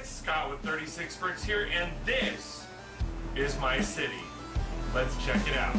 Scott with 36 Brix here, and this is my city. Let's check it out.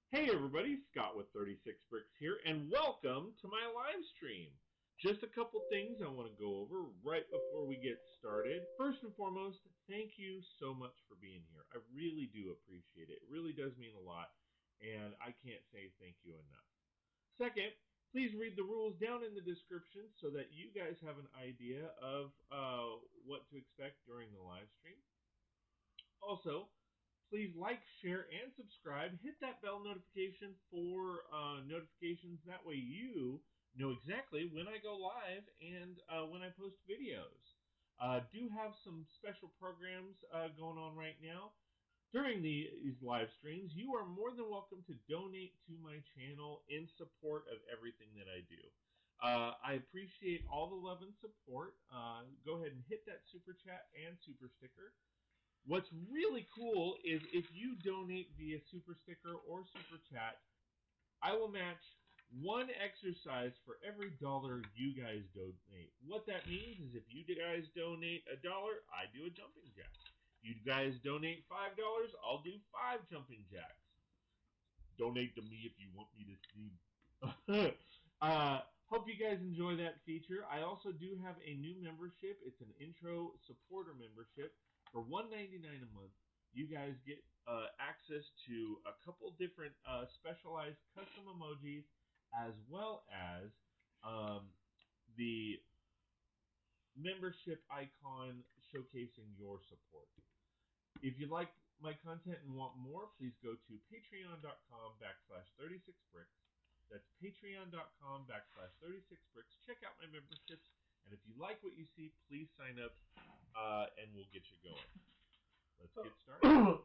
Hey everybody, Scott with 36 Brix here, and welcome to my live stream. Just a couple things I want to go over right before we get started. First and foremost, thank you so much for being here. I really do appreciate it. It really does mean a lot, and I can't say thank you enough. Second, please read the rules down in the description so that you guys have an idea of what to expect during the live stream. Also, please like, share, and subscribe. Hit that bell notification for notifications. That way you know exactly when I go live and when I post videos. Do have some special programs going on right now. During these live streams, you are more than welcome to donate to my channel in support of everything that I do. I appreciate all the love and support. Go ahead and hit that super chat and super sticker. What's really cool is if you donate via super sticker or super chat, I will match one exercise for every $1 you guys donate. What that means is if you guys donate $1, I do a jumping jack. You guys donate $5, I'll do 5 jumping jacks. Donate to me if you want me to see. Hope you guys enjoy that feature. I also do have a new membership. It's an intro supporter membership. For $1.99 a month, you guys get access to a couple different specialized custom emojis, as well as the membership icon showcasing your support. If you like my content and want more, please go to patreon.com/36brix. That's patreon.com/36brix. Check out my memberships, and if you like what you see, please sign up, and we'll get you going. Let's get started.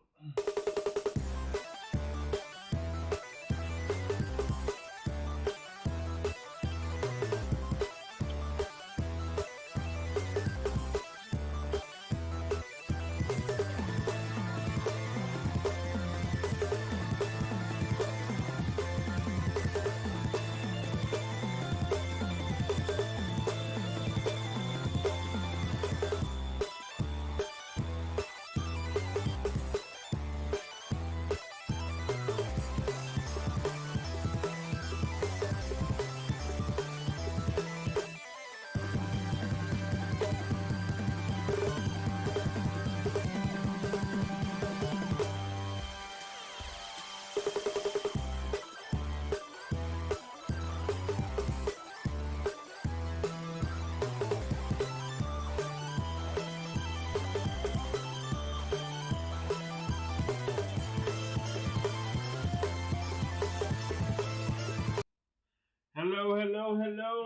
Hello,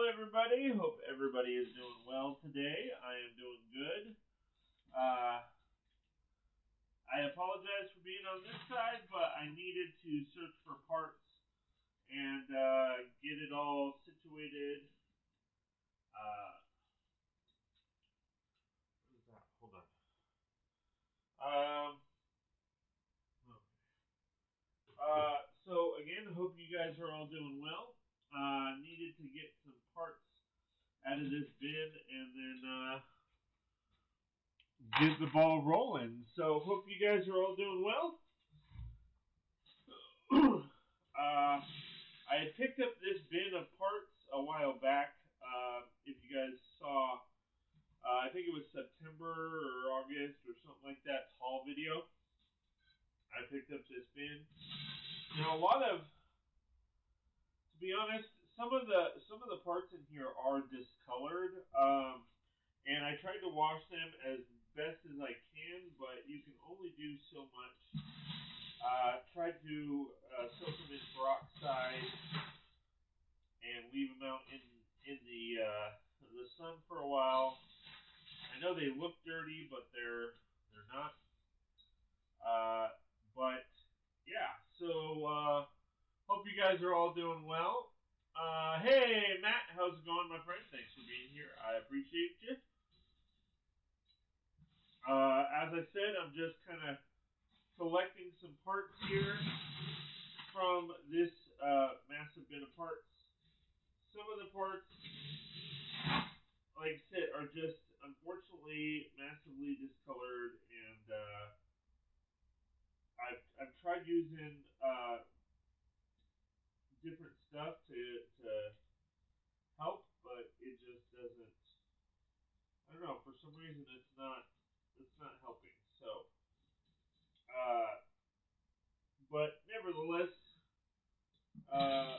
everybody. Hope everybody is doing well today. I am doing good. I apologize for being on this side, but I needed to search for parts and get it all situated. What is that? Hold on. So again, hope you guys are all doing well. Needed to get some parts out of this bin and then get the ball rolling. So hope you guys are all doing well. I had picked up this bin of parts a while back. If you guys saw, I think it was September or August or something like that haul video. I picked up this bin. Now a lot of, to be honest, some of the parts in here are discolored, and I tried to wash them as best as I can, but you can only do so much. Tried to soak them in peroxide and leave them out in the sun for a while. I know they look dirty, but they're not. But yeah, so hope you guys are all doing well. Hey Matt, how's it going, my friend? Thanks for being here. I appreciate you. As I said, I'm just kind of selecting some parts here from this massive bin of parts. Some of the parts, like I said, are just unfortunately massively discolored, and I've tried using different stuff to help, but it just doesn't. I don't know. For some reason, it's not helping. So, but nevertheless, I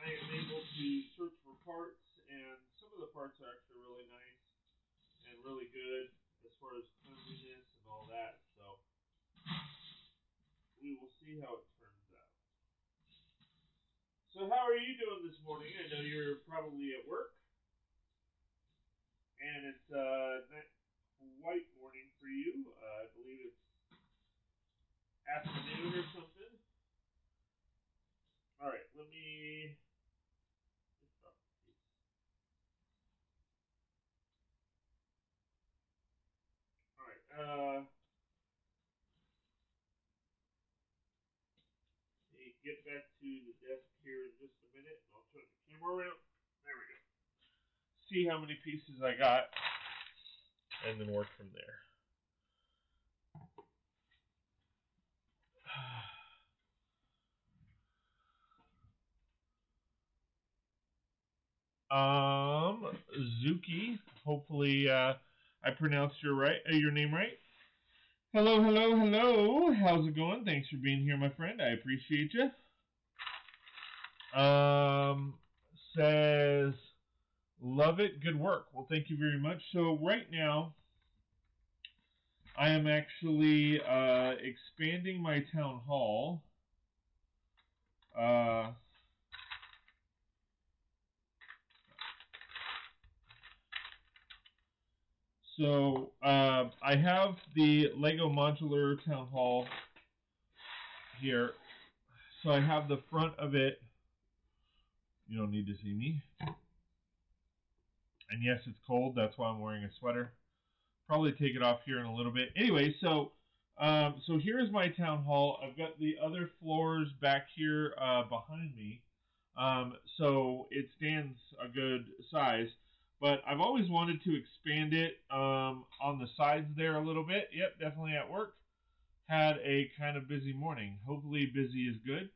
am able to search for parts, and some of the parts are actually really nice and really good as far as cleanliness and all that. So we will see how it turns out. So how are you doing this morning? I know you're probably at work, and it's not quite morning for you. I believe it's afternoon or something. All right, let me. All right. Get back to the desk here in just a minute, and I'll turn the camera around. There we go. See how many pieces I got, and then work from there. Zuki. Hopefully, I pronounced your name right. Hello, hello, hello. How's it going? Thanks for being here, my friend. I appreciate you. Says, love it. Good work. Well, thank you very much. So right now, I am actually expanding my town hall. So I have the Lego Modular Town Hall here. So I have the front of it. You don't need to see me. And yes, it's cold. That's why I'm wearing a sweater. Probably take it off here in a little bit. Anyway, so here's my town hall. I've got the other floors back here behind me. So it stands a good size. But I've always wanted to expand it on the sides there a little bit. Yep, definitely at work. Had a kind of busy morning. Hopefully busy is good.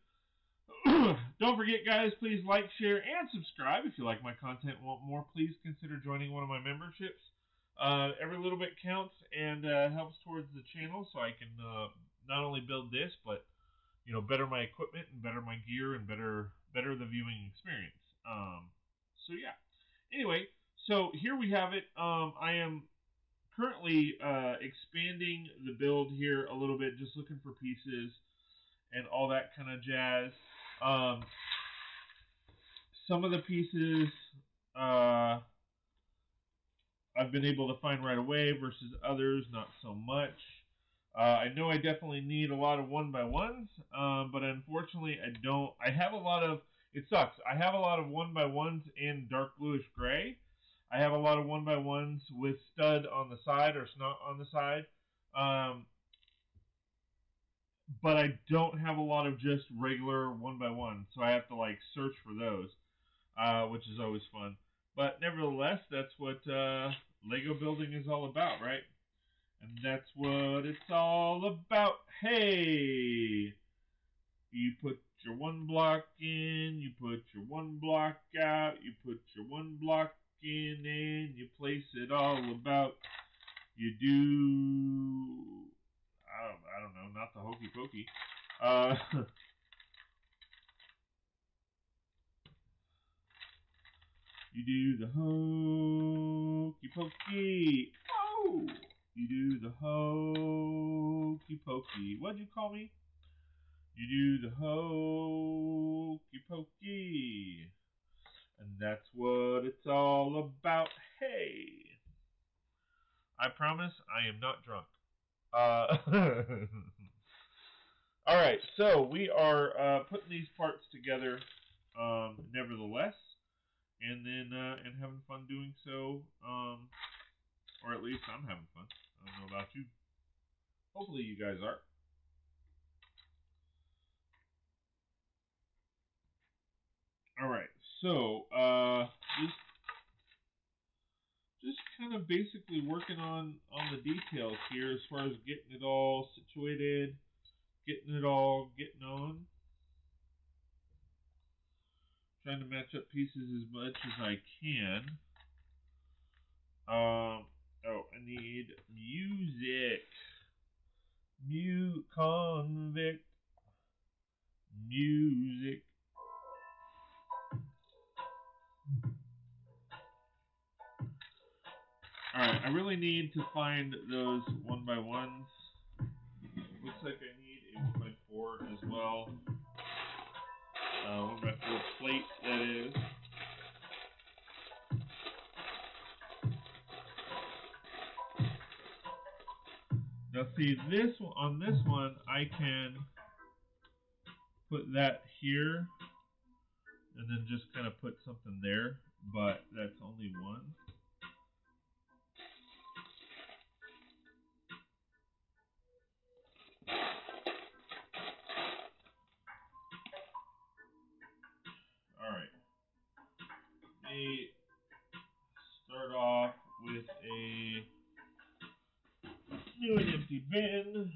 Don't forget, guys, please like, share, and subscribe. If you like my content and want more, please consider joining one of my memberships. Every little bit counts and helps towards the channel, so I can not only build this, but better my equipment and better my gear and better the viewing experience. So yeah. Anyway, so here we have it. I am currently expanding the build here a little bit, just looking for pieces and all that kind of jazz. Some of the pieces I've been able to find right away versus others not so much. I know I definitely need a lot of 1x1s, but unfortunately I don't. I have a lot of. It sucks. I have a lot of 1x1s in dark bluish gray. I have a lot of 1x1s with stud on the side or snot on the side. Um, but I don't have a lot of just regular 1x1, so I have to like search for those, which is always fun. But nevertheless, that's what Lego building is all about, right? And that's what it's all about. Hey! You put your one block in, you put your one block out, you put your one block in, and you place it all about. You do, I don't know, not the hokey pokey. You do the hokey pokey. Oh! You do the hokey pokey. What'd you call me? You do the hokey pokey. And that's what it's all about. Hey! I promise I am not drunk. Alright, so we are putting these parts together nevertheless. And then and having fun doing so, or at least I'm having fun. I don't know about you. Hopefully you guys are. All right, so just kind of basically working on the details here as far as getting it all situated, getting on. Trying to match up pieces as much as I can. Oh, I need music. Convict. Music. Alright, I really need to find those 1x1s. Looks like I need a 1x4 as well. 1x4 plate, that is. Now see, on this one, I can put that here, and then just kind of put something there, but that's only one. Alright. Let me start off with a new and empty bin.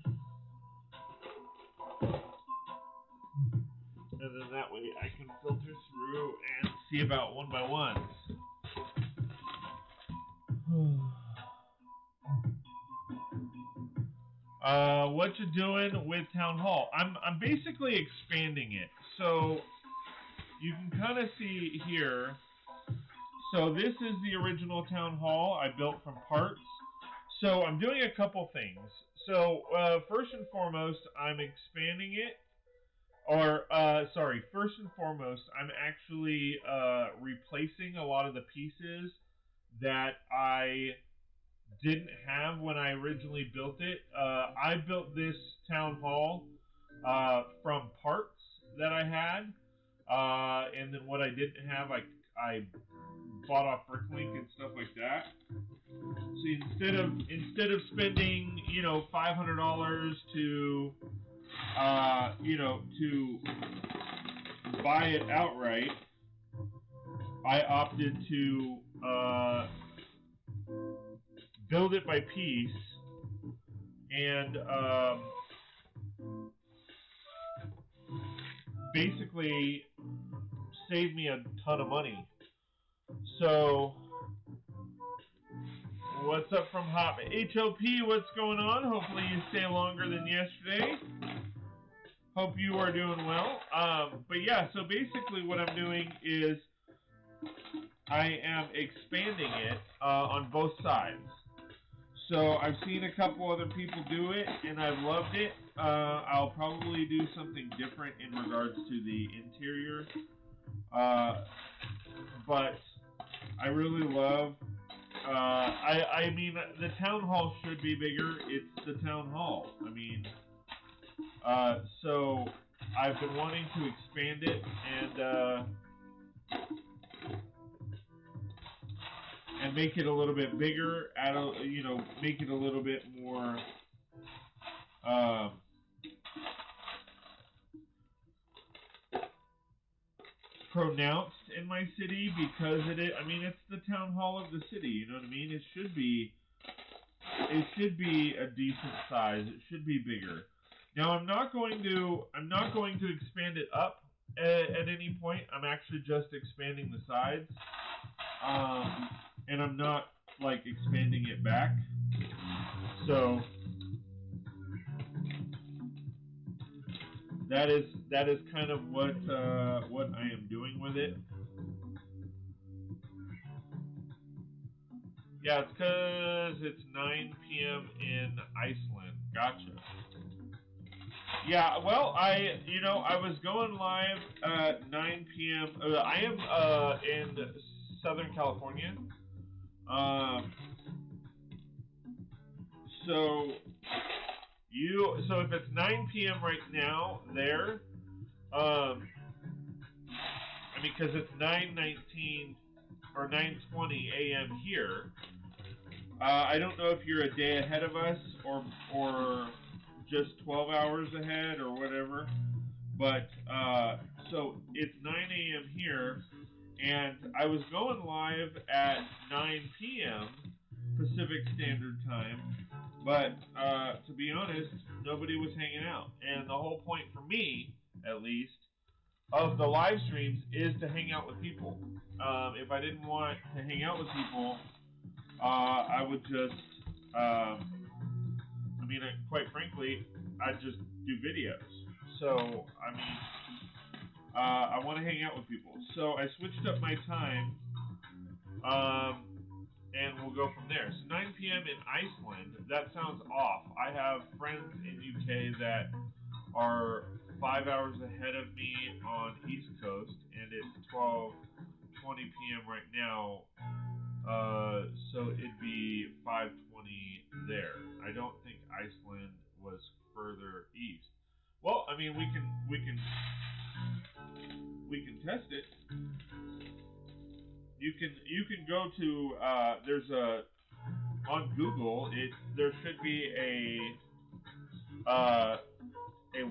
And then that way I can filter through and see about 1x1s. What you doing with Town Hall? I'm basically expanding it. So you can kind of see here. So this is the original Town Hall I built from parts. So I'm doing a couple things. So first and foremost, I'm expanding it. Or, first and foremost, I'm actually replacing a lot of the pieces that I didn't have when I originally built it. I built this town hall from parts that I had, and then what I didn't have, I bought off Bricklink and stuff like that. So instead of spending $500 to to buy it outright, I opted to build it by piece and basically save me a ton of money. So, what's up from Hop? HOP, what's going on? Hopefully you stay longer than yesterday. Hope you are doing well. But yeah, so basically what I'm doing is I am expanding it on both sides. So I've seen a couple other people do it, and I've loved it. I'll probably do something different in regards to the interior. But I really love I mean, the town hall should be bigger. It's the town hall. I mean, so I've been wanting to expand it and make it a little bit bigger. Add a, make it a little bit more. Pronounced in my city because I mean, it's the town hall of the city. You know what I mean? It should be a decent size. It should be bigger. Now I'm not going to expand it up at any point. I'm actually just expanding the sides, and I'm not like expanding it back. So that is kind of what I am doing with it. Yeah, it's because it's 9 p.m. in Iceland. Gotcha. Yeah, well, I was going live at 9 p.m. I am in Southern California. So if it's 9 p.m. right now there, I mean, because it's 9:19 or 9:20 a.m. here. I don't know if you're a day ahead of us or just 12 hours ahead or whatever, but so it's 9 a.m. here, and I was going live at 9 p.m. Pacific Standard Time, but to be honest, nobody was hanging out, and the whole point for me, at least, of the live streams is to hang out with people. If I didn't want to hang out with people, I would just, I mean, quite frankly, I'd just do videos. So, I mean, I want to hang out with people. So I switched up my time, and we'll go from there. So 9 p.m. in Iceland, that sounds off. I have friends in UK that are 5 hours ahead of me on East Coast, and it's 12:20 p.m. right now. So it'd be 5:20 there. I don't think Iceland was further east. Well, I mean, we can test it. You can go to there's a on Google. There should be a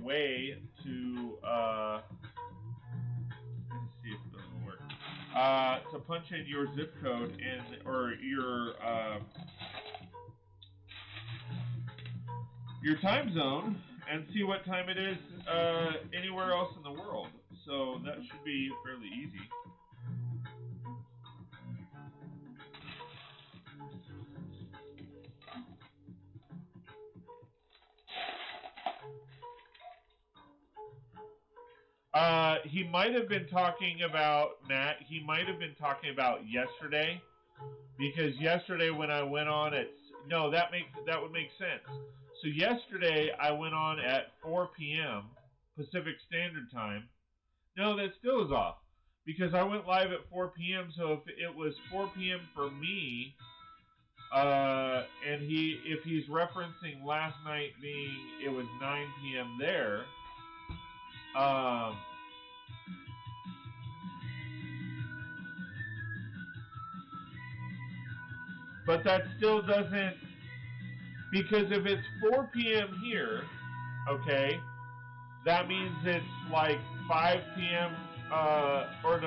way to let's see if it'll work. To punch in your zip code or your time zone and see what time it is anywhere else in the world. So that should be fairly easy. He might have been talking about Matt. He might have been talking about yesterday, because yesterday when I went on at no, that would make sense. So yesterday I went on at 4 p.m. Pacific Standard Time. No, that still is off because I went live at 4 p.m. So if it was 4 p.m. for me, and if he's referencing last night being it was 9 p.m. there. But that still doesn't, because if it's 4 p.m. here, okay, that means it's like 5 p.m. Or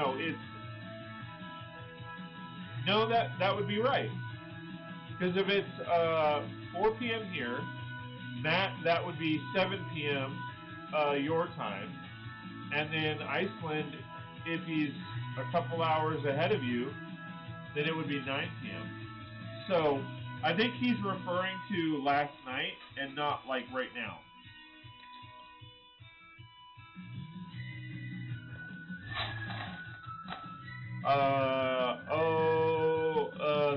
no, that would be right. Because if it's 4 p.m. here, that would be 7 p.m. Your time, and then Iceland, if he's a couple hours ahead of you, then it would be 9 p.m. So I think he's referring to last night and not like right now.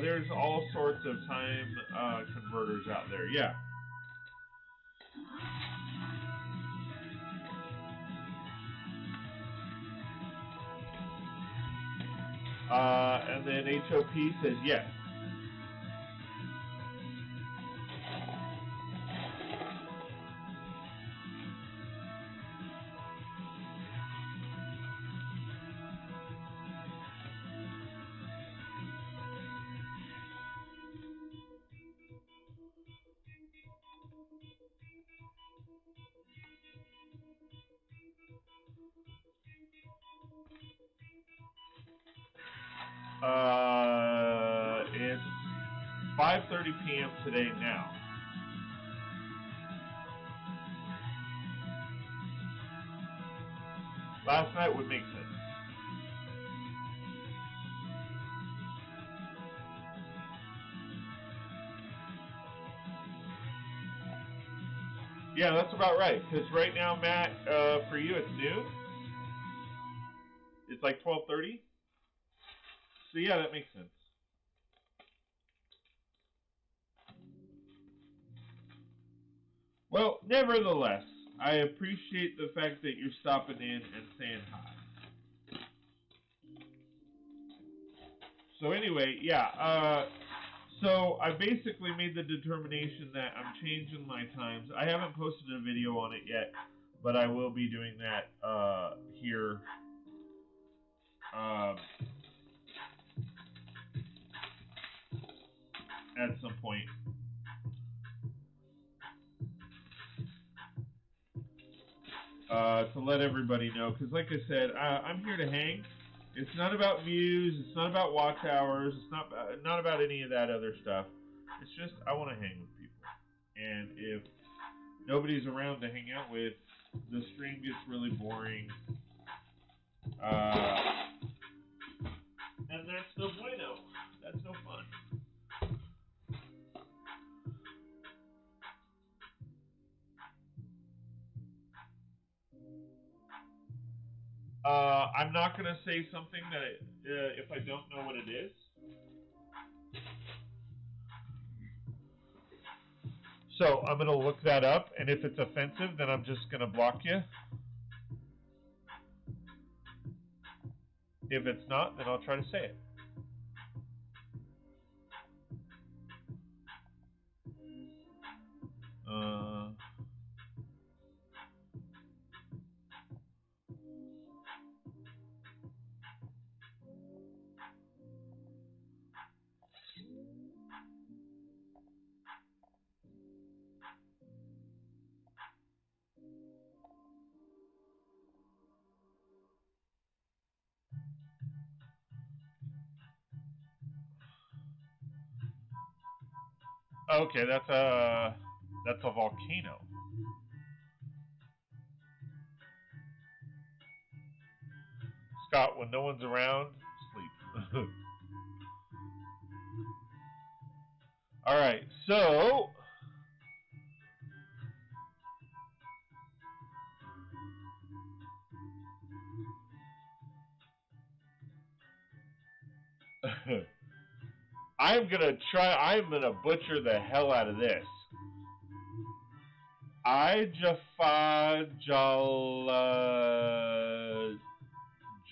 There's all sorts of time converters out there. Yeah. And then HOP says yes. It's 5:30 p.m. today now. Last night would make sense. Yeah, that's about right. Because right now, Matt, for you it's noon. It's like 12:30. So yeah, that makes sense. Well, nevertheless, I appreciate the fact that you're stopping in and saying hi. So anyway, yeah. So I basically made the determination that I'm changing my times. I haven't posted a video on it yet, but I will be doing that here. At some point. To let everybody know, because like I said, I'm here to hang. It's not about views. It's not about watch hours. It's not about any of that other stuff. It's just I want to hang with people. And if nobody's around to hang out with, the stream gets really boring. And that's no bueno. That's no fun. I'm not going to say something that if I don't know what it is. So I'm going to look that up, and if it's offensive, then I'm just going to block you. If it's not, then I'll try to say it. Okay, that's a volcano. Scott, when no one's around, sleep. All right, so I'm gonna butcher the hell out of this.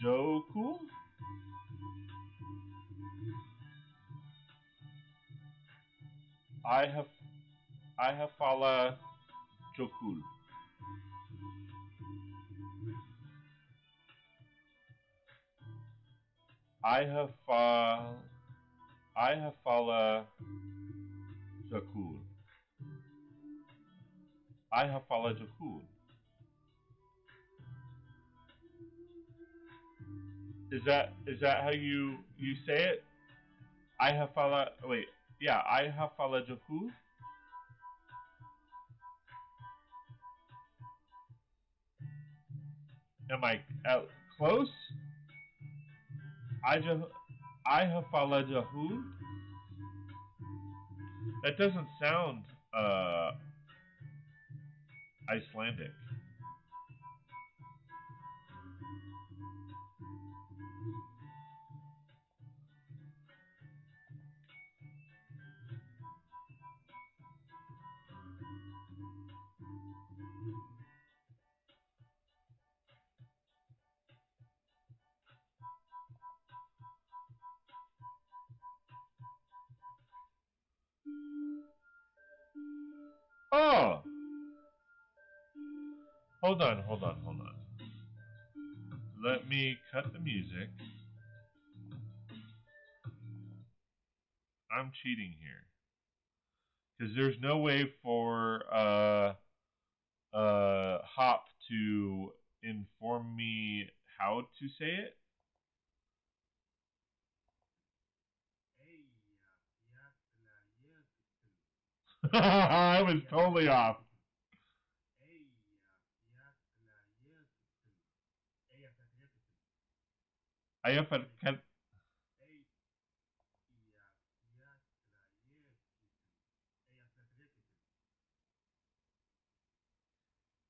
Joku? I have fala Jokul. I have fala Jakul. I have fala Jakul. Is that how you say it? I have fala. Wait, yeah, I have fala Jakul. Am I close? I have fala Jakul. That doesn't sound Icelandic. Oh! Hold on. Let me cut the music. I'm cheating here. Because there's no way for Hop to inform me how to say it. I was totally off. Ayafalkat.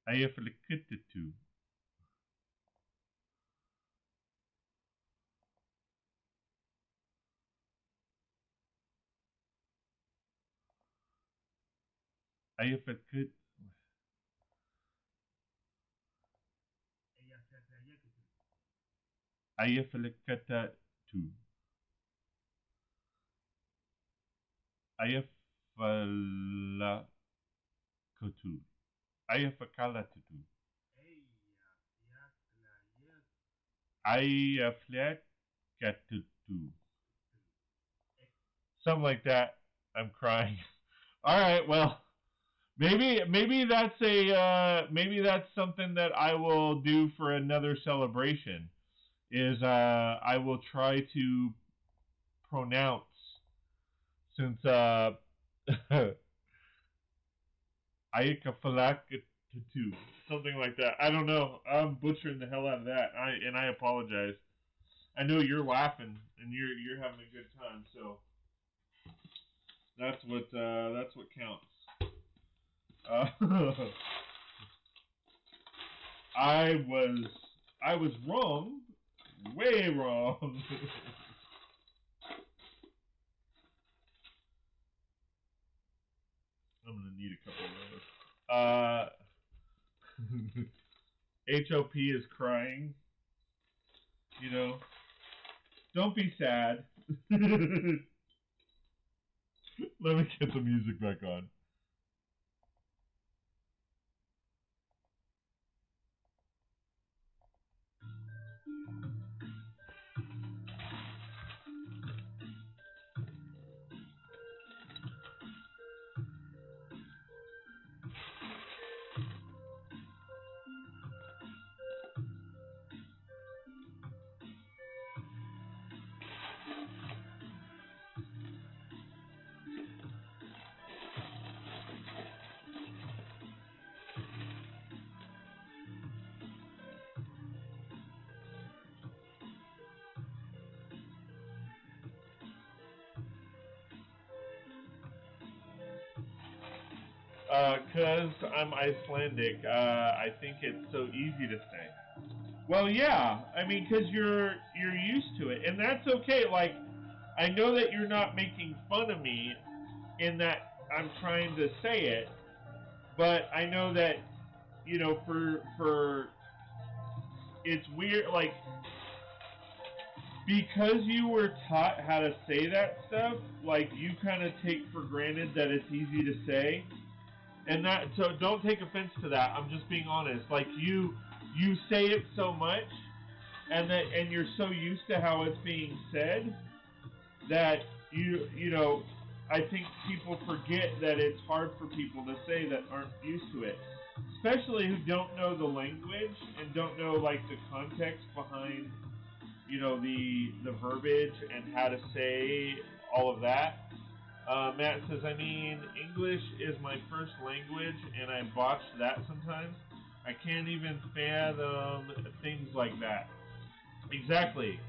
Ayafalkatutu. Ayafalkut. Ayafalkatatu. Ayafalakutu. Ayafakalatutu. Ayaflakatutu. Something like that. I'm crying. All right, well, maybe that's maybe that's something that I will do for another celebration. Is I will try to pronounce since Ayakafalakatu, something like that. I don't know. I'm butchering the hell out of that. I apologize. I know you're laughing and you're having a good time, so that's what counts. Uh, I was wrong, way wrong. I'm gonna need a couple of those. HOP is crying. You know, don't be sad. Let me get the music back on. Cause I'm Icelandic, I think it's so easy to say. Well, yeah, I mean, cause you're used to it, and that's okay. Like, I know that you're not making fun of me in that I'm trying to say it, but I know that for it's weird, like because you were taught how to say that stuff, like you kind of take for granted that it's easy to say, and that so don't take offense to that. I'm just being honest. Like you say it so much, and you're so used to how it's being said that you know I think people forget that it's hard for people to say that aren't used to it, especially who don't know the language and don't know like the context behind the verbiage and how to say all of that. Matt says, I mean, English is my first language, and I botch that sometimes. I can't even fathom things like that. Exactly.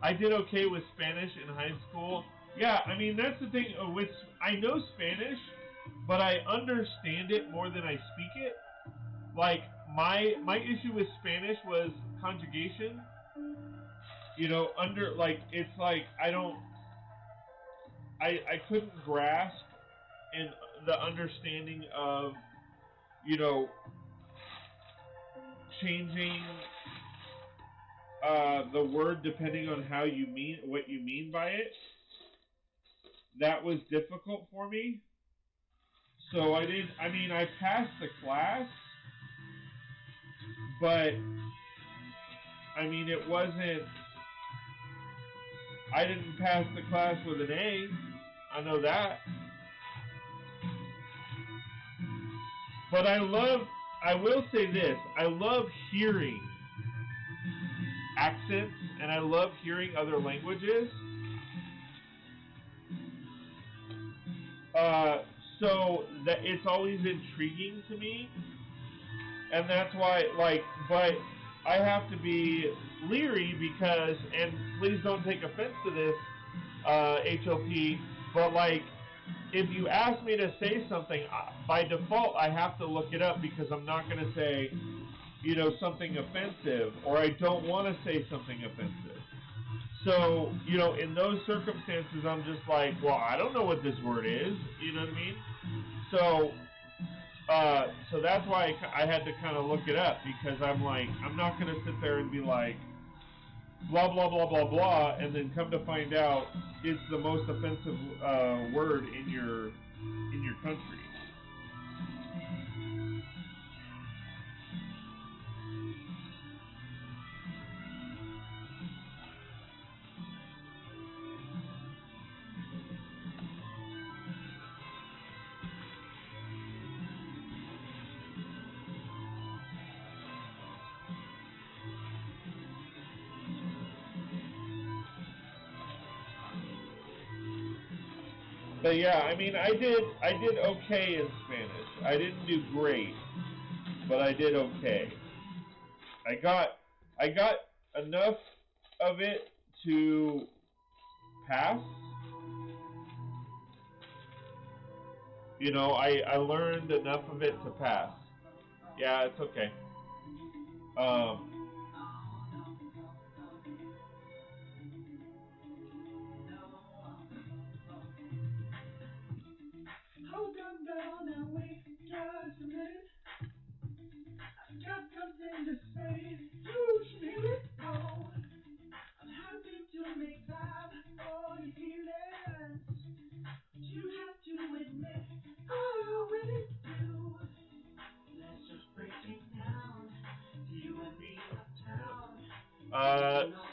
I did okay with Spanish in high school. Yeah, I mean that's the thing. With I know Spanish, but I understand it more than I speak it. Like my issue with Spanish was conjugation. Under like it's like I couldn't grasp in the understanding of you know changing the word depending on how you mean what you mean by it. That was difficult for me. So I did. I mean, I passed the class, but I mean, it wasn't. I didn't pass the class with an A. I know that. But I love. I will say this. I love hearing accents, and I love hearing other languages. Uh, So that it's always intriguing to me, and that's why, like, but I have to be leery because, and please don't take offense to this, HLP, but like, if you ask me to say something, by default I have to look it up because I'm not going to say, you know, something offensive, or I don't want to say something offensive. So, you know, in those circumstances, I'm just like, well, I don't know what this word is. You know what I mean? So, so that's why I had to kind of look it up, because I'm like, I'm not going to sit there and be like, blah, blah, blah, blah, blah, and then come to find out it's the most offensive word in your country. But yeah, I mean, I did okay in Spanish. I didn't do great, but I did okay. I got I got enough of it to pass. You know, I learned enough of it to pass. Yeah, it's okay. Um,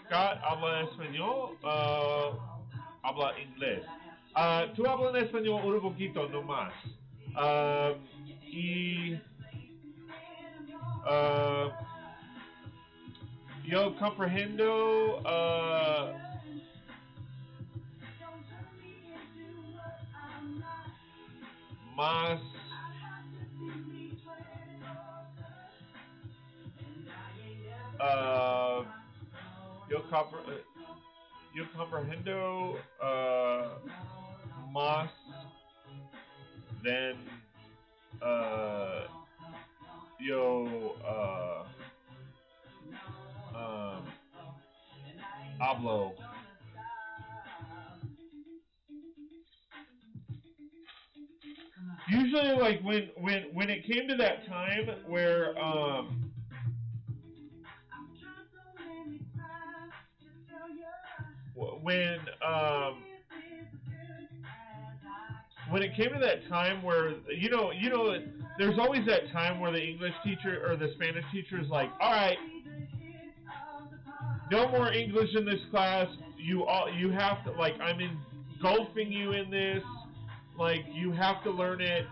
Scott habla español, habla inglés. Tú hablas en español un poquito nomás. Um, y uh, yo comprendo más. Uh, yo, yo comprendo más than yo um, hablo. Usually, like when it came to that time where when um when it came to that time where there's always that time where the English teacher or the Spanish teacher is like, all right, no more English in this class. You have to, like, I'm engulfing you in this. Like, you have to learn it.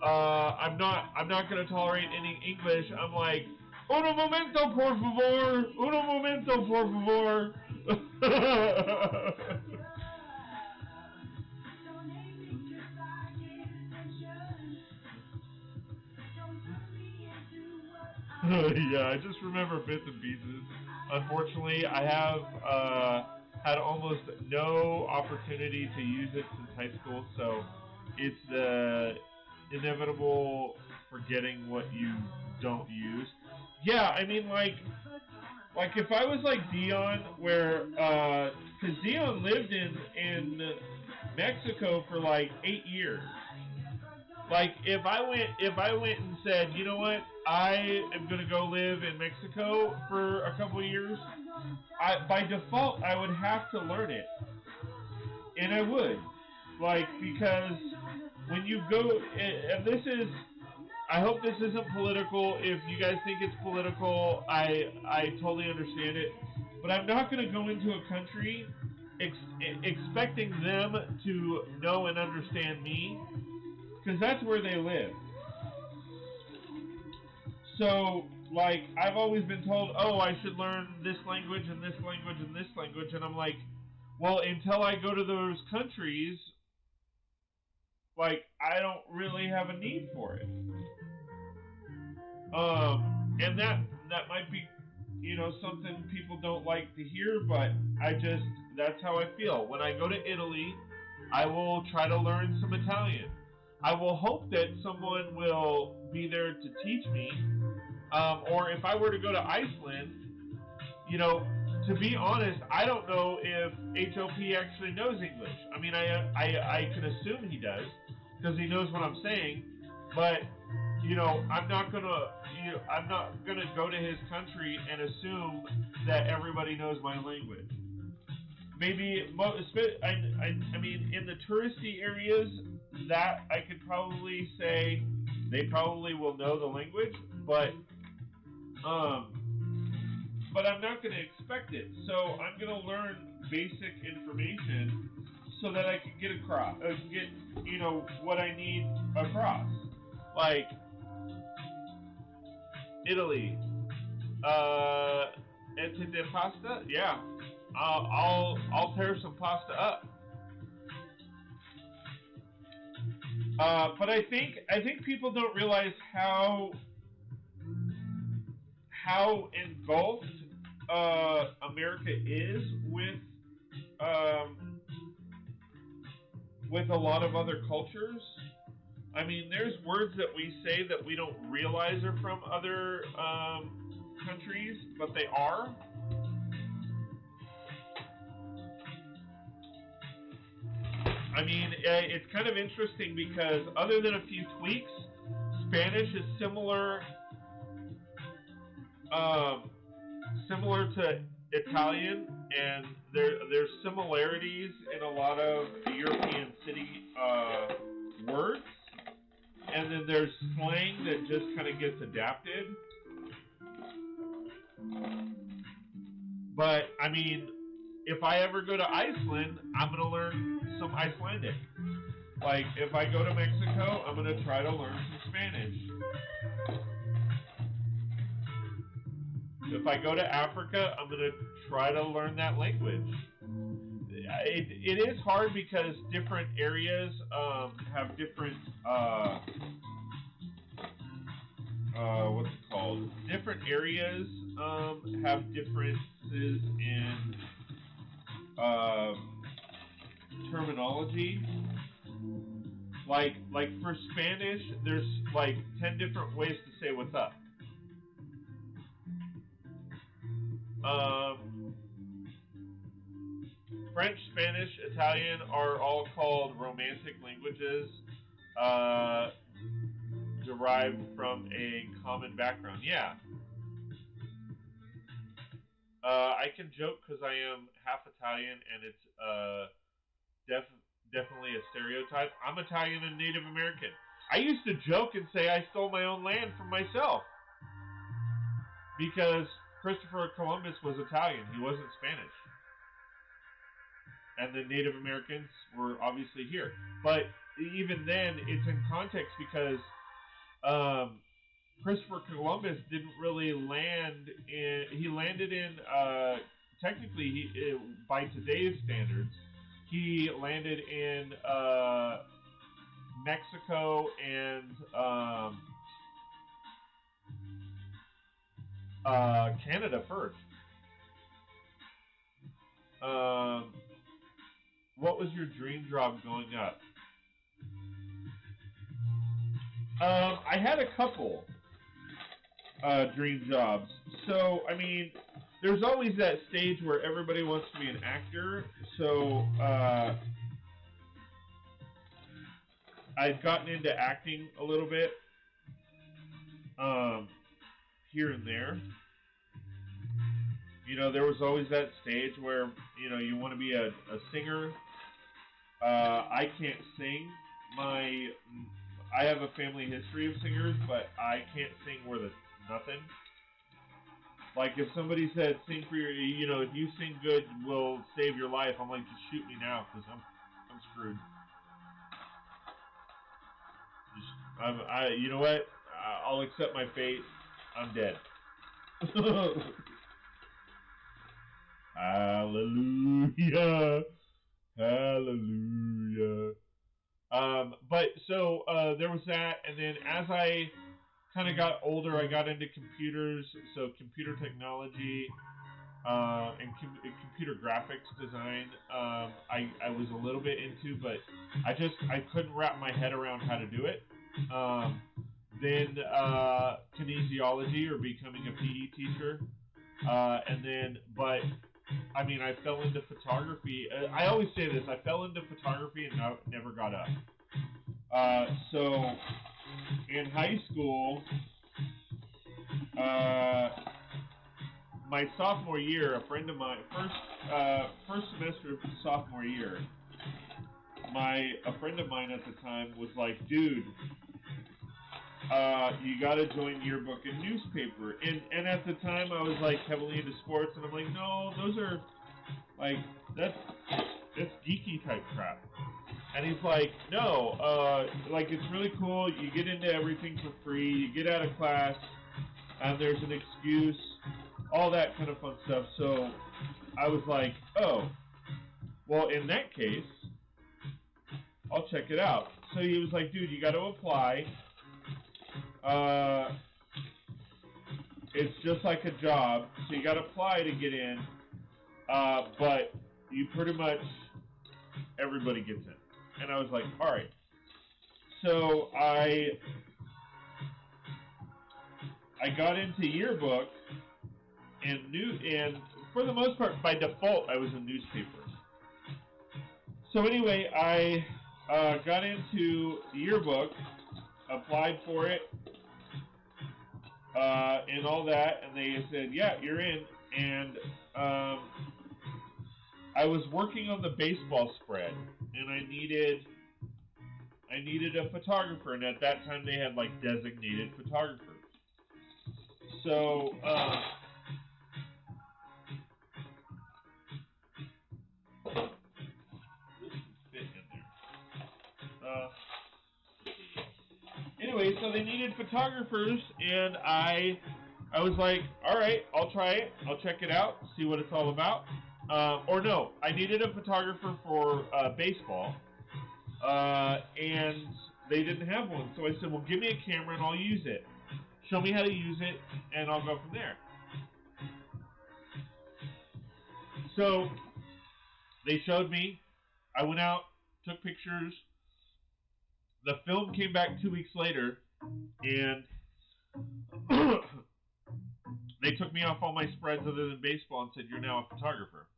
I'm not going to tolerate any English. I'm like, uno momento, por favor. Uno momento, por favor. Yeah, I just remember bits and pieces. Unfortunately, I have had almost no opportunity to use it since high school, so it's the inevitable forgetting what you don't use. Yeah, I mean, like if I was like Dion, where because Dion lived in Mexico for like 8 years. Like if I went and said, you know what, I am gonna go live in Mexico for a couple of years, by default I would have to learn it, and I would, like, because when you go, and this is, I hope this isn't political. If you guys think it's political, I totally understand it, but I'm not gonna go into a country expecting them to know and understand me, because that's where they live. So, like, I've always been told, oh, I should learn this language and this language and this language, and I'm like, well, until I go to those countries, like I don't really have a need for it. And that might be, something people don't like to hear, but that's how I feel. When I go to Italy, I will try to learn some Italian. I will hope that someone will be there to teach me. Or if I were to go to Iceland, to be honest, I don't know if HOP actually knows English. I mean, I can assume he does because he knows what I'm saying, but I'm not gonna go to his country and assume that everybody knows my language. Maybe I mean in the touristy areas that I could probably say they probably will know the language, um, but I'm not going to expect it. So I'm going to learn basic information so that I can get across, what I need across. Like Italy, entende pasta? Yeah, I'll tear some pasta up. But I think people don't realize how engulfed America is um, with a lot of other cultures. I mean, there's words that we say that we don't realize are from other countries, but they are. I mean, it's kind of interesting because other than a few tweaks, Spanish is um, similar to Italian, and there's similarities in a lot of European city words, and then there's slang that just kind of gets adapted. But I mean, if I ever go to Iceland, I'm gonna learn some Icelandic. Like if I go to Mexico, I'm gonna try to learn some Spanish. If I go to Africa, I'm going to try to learn that language. It is hard because different areas have different, what's it called? Different areas have differences in terminology. Like for Spanish, there's like 10 different ways to say what's up. French, Spanish, Italian are all called romantic languages, uh, derived from a common background. Yeah, I can joke because I am half Italian, and it's definitely a stereotype. I'm Italian and Native American. I used to joke and say I stole my own land from myself because Christopher Columbus was Italian. He wasn't Spanish. And the Native Americans were obviously here. But even then, it's in context because Christopher Columbus didn't really land in. He landed in. Technically, by today's standards, he landed in Mexico and Canada first. What was your dream job going up? I had a couple dream jobs. So, I mean, there's always that stage where everybody wants to be an actor. So, I've gotten into acting a little bit here and there. There was always that stage where, you want to be a singer. I can't sing. I have a family history of singers, but I can't sing worth nothing. Like if somebody said, "Sing for your," if you sing good, we'll save your life. I'm like, just shoot me now, because I'm screwed. You know what? I'll accept my fate. I'm dead. Hallelujah. Hallelujah. But so there was that, and then as I kind of got older, I got into computers, so computer technology and computer graphics design. I was a little bit into, but I couldn't wrap my head around how to do it. Then kinesiology or becoming a PE teacher, and then I mean, I fell into photography. I always say this: I fell into photography and never got up. So in high school, my sophomore year, a friend of mine, first semester of sophomore year, a friend of mine at the time was like, "Dude, you got to join yearbook and newspaper." And at the time, I was like heavily into sports, and I'm like, "No, those are like that's geeky type crap." And he's like, "No, like it's really cool. You get into everything for free. You get out of class, and there's an excuse, all that kind of fun stuff." So I was like, "Oh, well, in that case, I'll check it out." So he was like, "Dude, you got to apply. It's just like a job, so you got to apply to get in, but you pretty much everybody gets in." And I was like, "All right." So I got into yearbook and for the most part, by default, I was in newspaper. So anyway, I got into yearbook, applied for it, and all that, and they said, "Yeah, you're in." And I was working on the baseball spread, and I needed a photographer, and at that time they had like designated photographers. So this can fit in there. Anyway, so they needed photographers, and I was like, "All right, I'll try it. I'll check it out, see what it's all about." Or no, I needed a photographer for baseball, and they didn't have one. So I said, "Well, give me a camera and I'll use it. Show me how to use it, and I'll go from there." So they showed me. I went out, took pictures. The film came back 2 weeks later, and they took me off all my spreads other than baseball and said, "You're now a photographer,"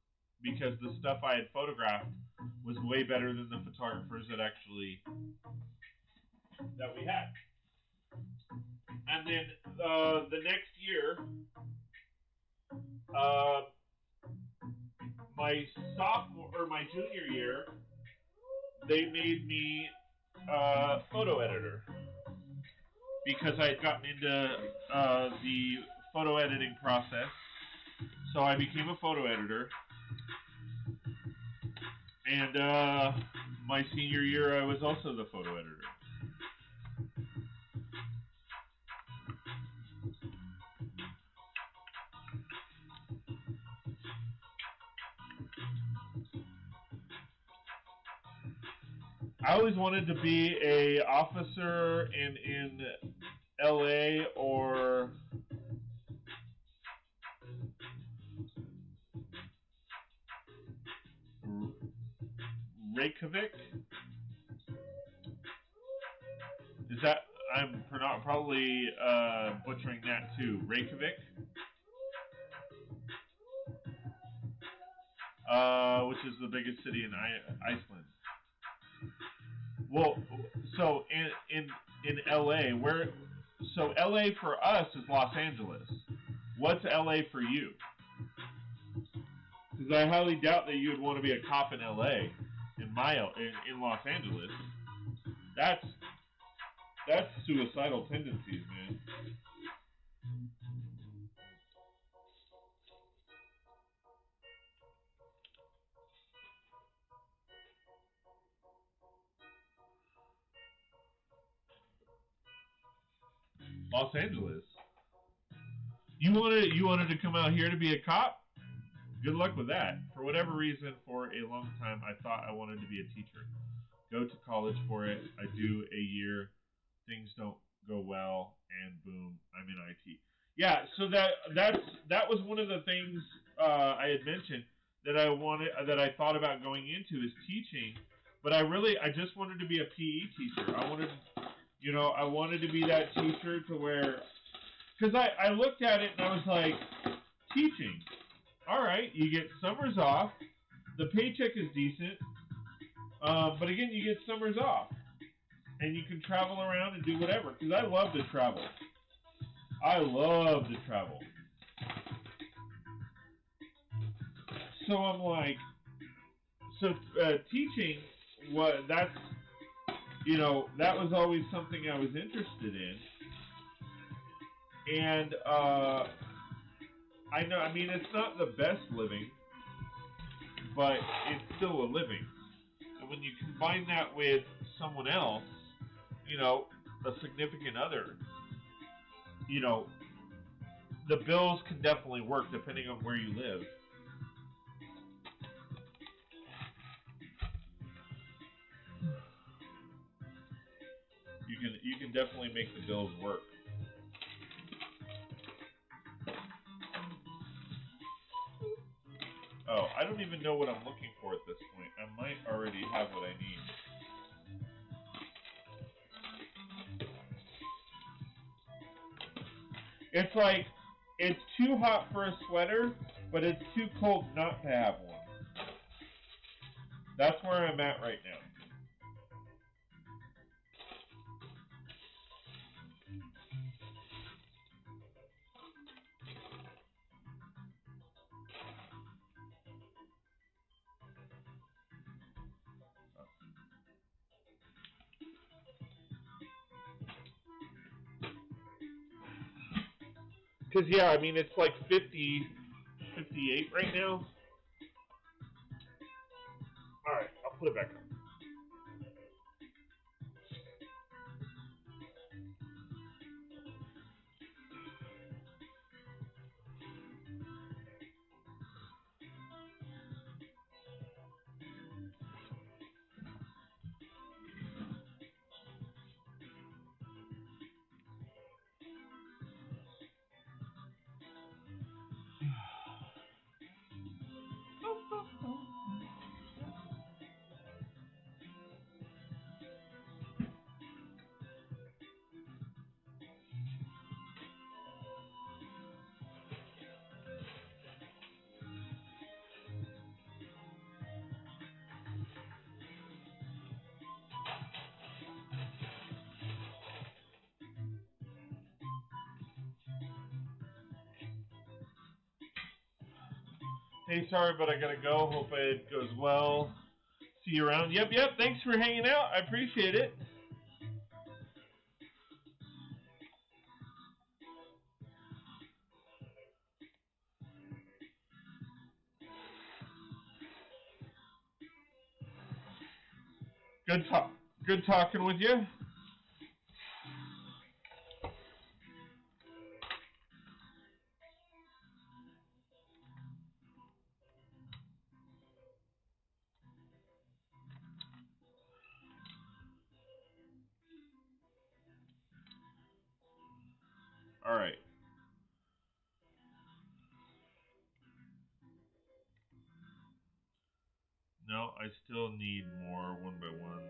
because the stuff I had photographed was way better than the photographers that we had. And then the next year, my junior year, they made me photo editor because I had gotten into the photo editing process. So I became a photo editor, and my senior year I was also the photo editor. I always wanted to be a officer in LA or Reykjavik. Is that I'm probably butchering that too? Reykjavik, which is the biggest city in Iceland. Well, so in LA, so LA for us is Los Angeles. What's LA for you? Because I highly doubt that you would want to be a cop in LA, in Los Angeles. That's suicidal tendencies, man. Los Angeles. You wanted to come out here to be a cop? Good luck with that. For whatever reason, for a long time, I thought I wanted to be a teacher. go to college for it. I do a year. Things don't go well, and boom, I'm in IT. Yeah, so that was one of the things I had mentioned that I thought about going into is teaching, but I just wanted to be a PE teacher. I wanted to be that teacher to where, because I looked at it and I was like, teaching, all right, you get summers off, the paycheck is decent, but again, you get summers off, and you can travel around and do whatever, because I love to travel. I love to travel. So I'm like, teaching, that was always something I was interested in. And I know, I mean, it's not the best living, but it's still a living. And when you combine that with someone else, a significant other, the bills can definitely work depending on where you live. You can definitely make the bills work. Oh, I don't even know what I'm looking for at this point. I might already have what I need. It's like, it's too hot for a sweater, but it's too cold not to have one. That's where I'm at right now. Because, yeah, I mean, it's like 50, 58 right now. Alright, I'll put it back on. Hey, sorry, but I gotta go. Hope it goes well. See you around. Yep. Thanks for hanging out. I appreciate it. Good talking with you. All right. No, I still need more one by ones.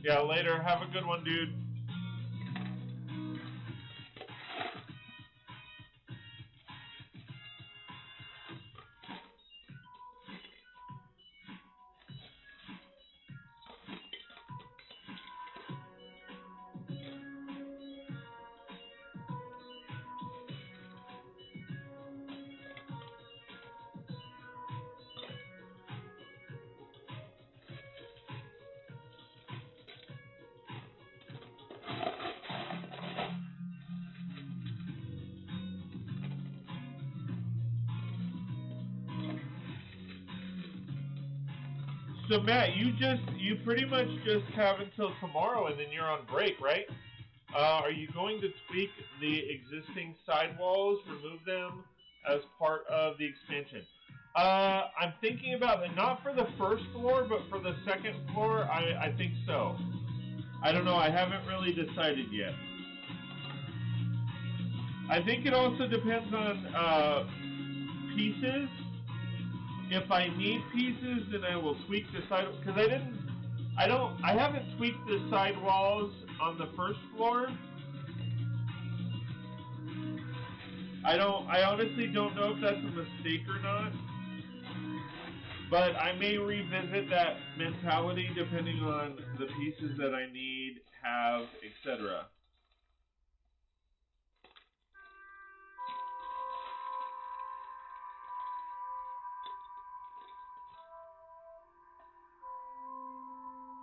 Yeah, later. Have a good one, dude. So Matt, you pretty much just have until tomorrow, and then you're on break, right? Are you going to tweak the existing sidewalls, remove them as part of the expansion? I'm thinking about it, not for the first floor, but for the second floor, I think so. I don't know, I haven't really decided yet. I think it also depends on pieces. If I need pieces, then I will tweak the side, because I haven't tweaked the sidewalls on the first floor. I honestly don't know if that's a mistake or not, but I may revisit that mentality depending on the pieces that I need, have, etc.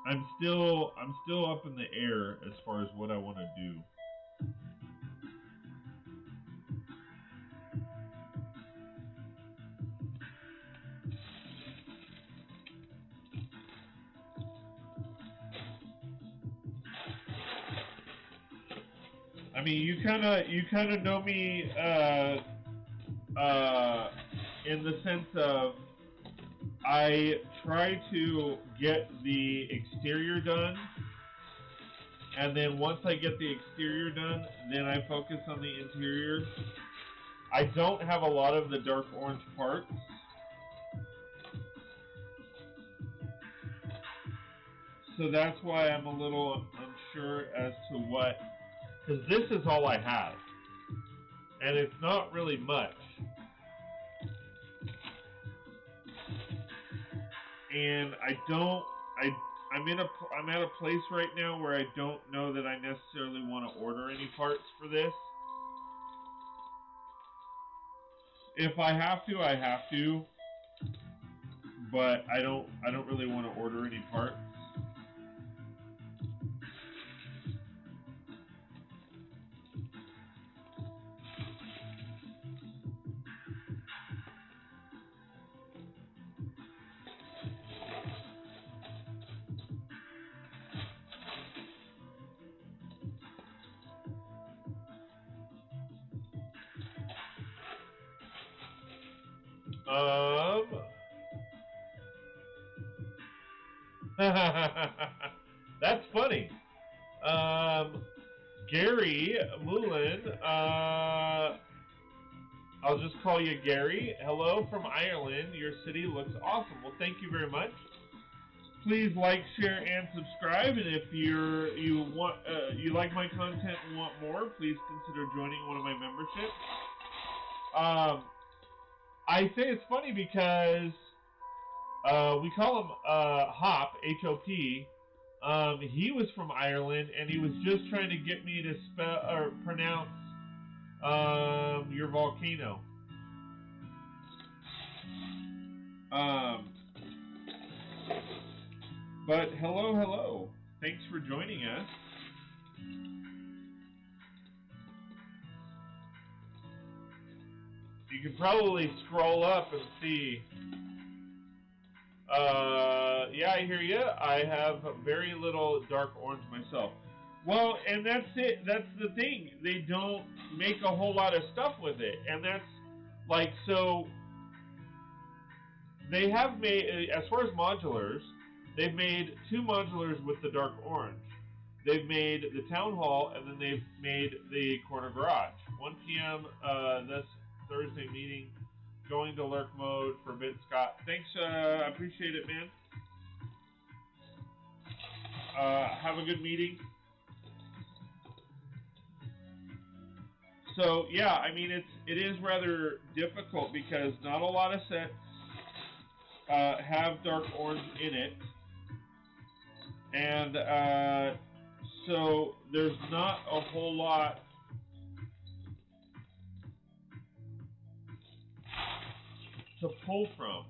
I'm still up in the air as far as what I want to do. I mean, you kind of know me in the sense of I try to get the exterior done, and then once I get the exterior done, then I focus on the interior. I don't have a lot of the dark orange parts. So that's why I'm a little unsure as to what, because this is all I have, and it's not really much. And I'm at a place right now where I don't know that I necessarily want to order any parts for this. If I have to, I have to, but I don't really want to order any parts. That's funny. Gary Moulin, I'll just call you Gary. Hello from Ireland. Your city looks awesome. Well, thank you very much. Please like, share, and subscribe. And if you like my content and want more, please consider joining one of my memberships. I say it's funny because we call him Hop, H-O-P. He was from Ireland, and he was just trying to get me to spell or pronounce your volcano. But hello. Thanks for joining us. You can probably scroll up and see. Yeah, I hear you. I have very little dark orange myself. Well, and that's it. That's the thing. They don't make a whole lot of stuff with it. And that's like, so they have made, as far as modulars, they've made 2 modulars with the dark orange. They've made the town hall, and then they've made the corner garage. 1 p.m. This Thursday meeting. Going to lurk mode for Bit Scott. Thanks, I appreciate it, man. Have a good meeting. So yeah, I mean it is rather difficult because not a lot of sets have dark orange in it, and so there's not a whole lot to pull from.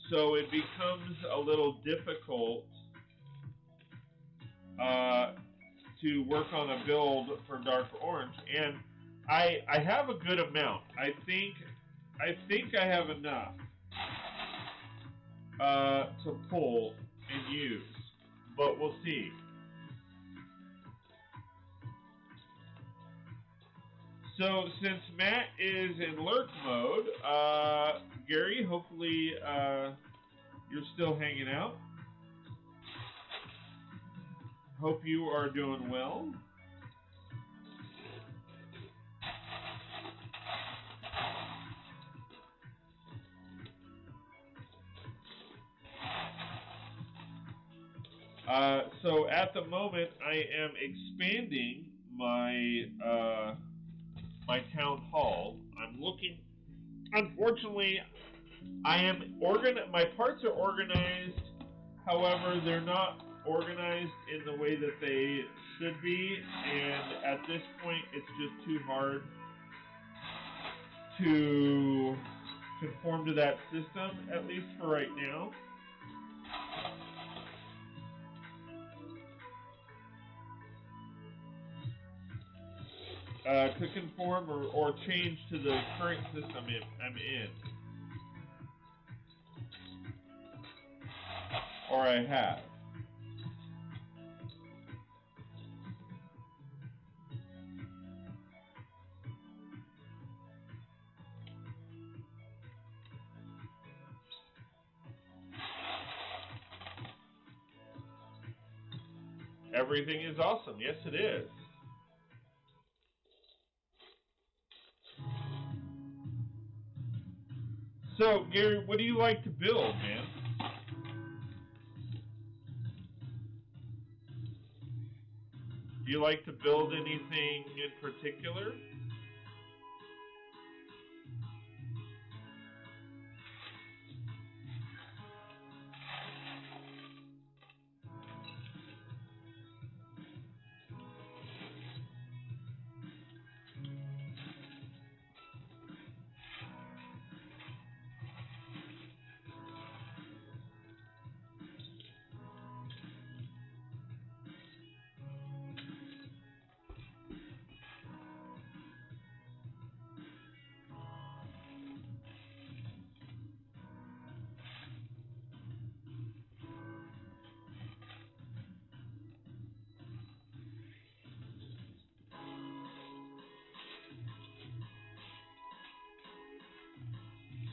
So it becomes a little difficult to work on a build for dark orange, and I have a good amount. I think I think I have enough to pull and use, but we'll see. So since Matt is in lurk mode, Gary, hopefully you're still hanging out. Hope you are doing well. So at the moment, I am expanding my my town hall. I'm looking. Unfortunately, I am my parts are organized. However, they're not organized in the way that they should be, and at this point, it's just too hard to conform to that system, at least for right now. To conform or change to the current system I'm in. Or I have. Everything is awesome. Yes, it is. So, Gary, what do you like to build, man? Do you like to build anything in particular?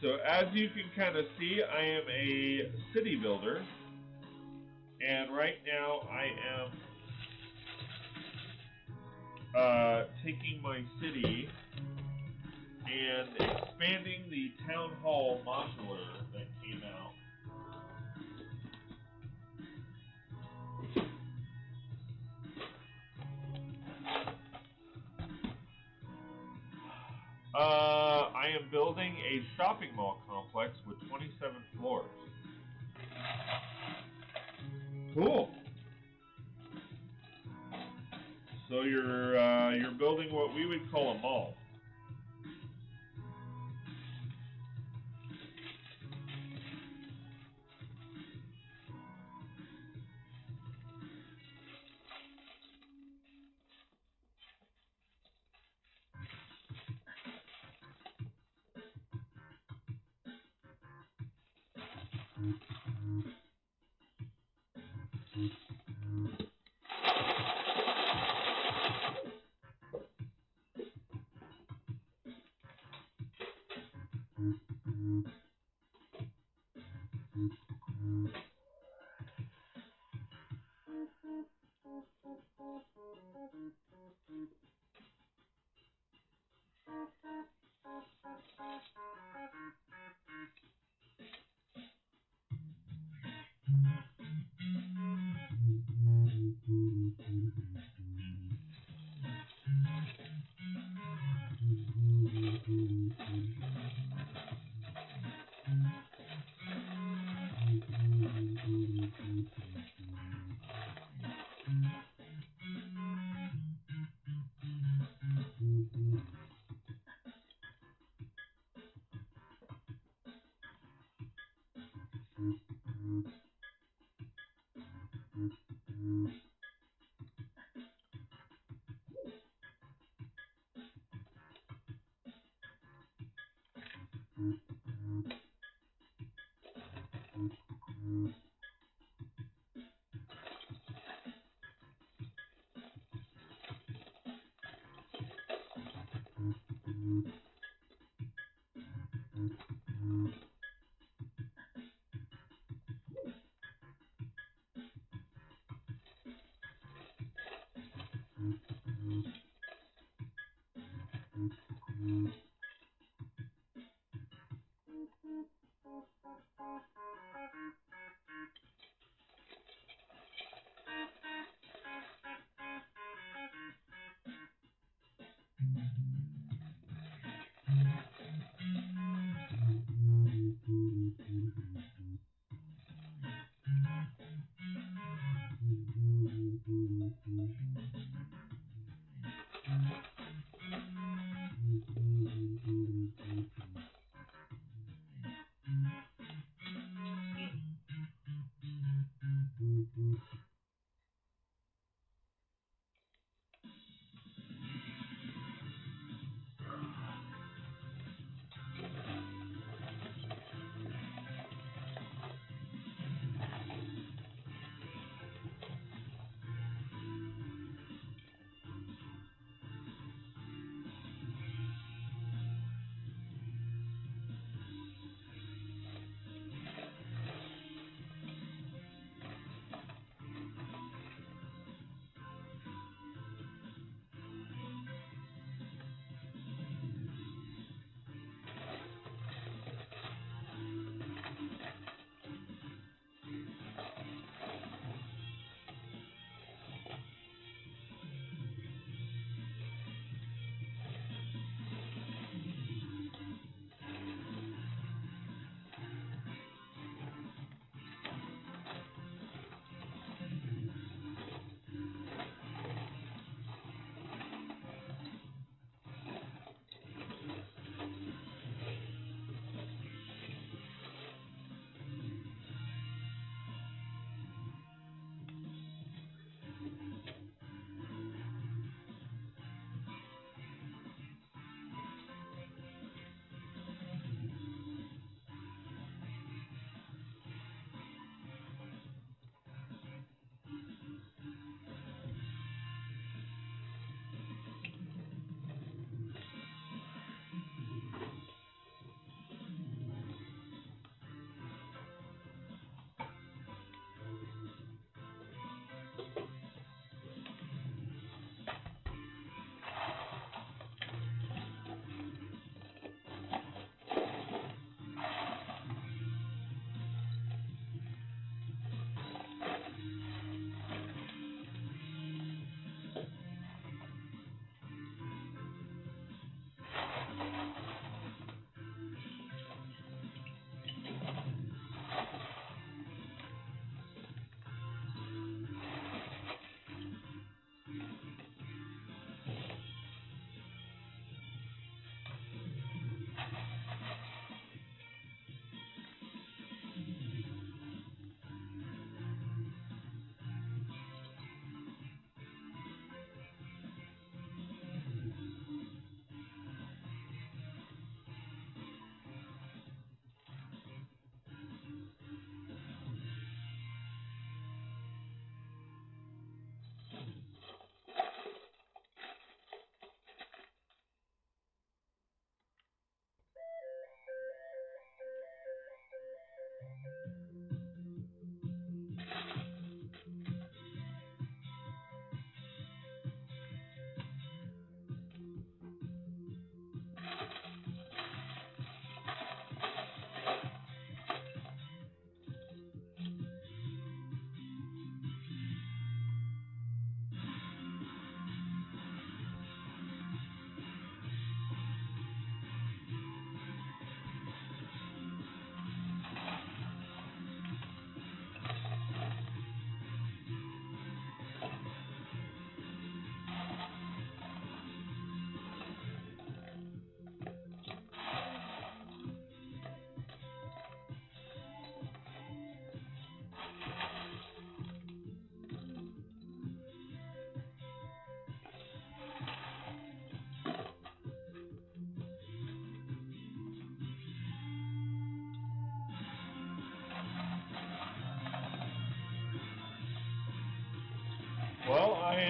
So as you can kind of see, I am a city builder, and right now I am taking my city and expanding the town hall modular that came out. I am building a shopping mall complex with 27 floors. Cool. So you're building what we would call a mall.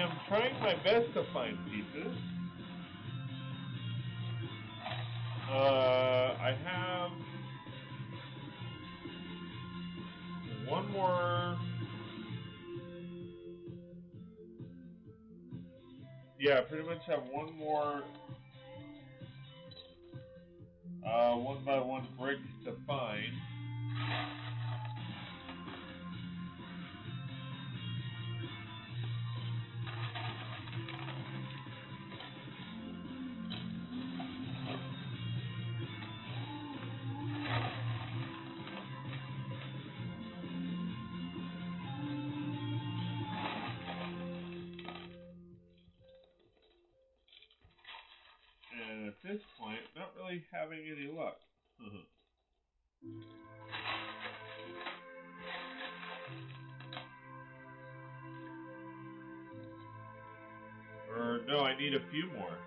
am trying my best to find pieces. I have one more. Yeah, I pretty much have one more 1x1 bricks to find. And at this point, not really having any luck. Or no, I need a few more.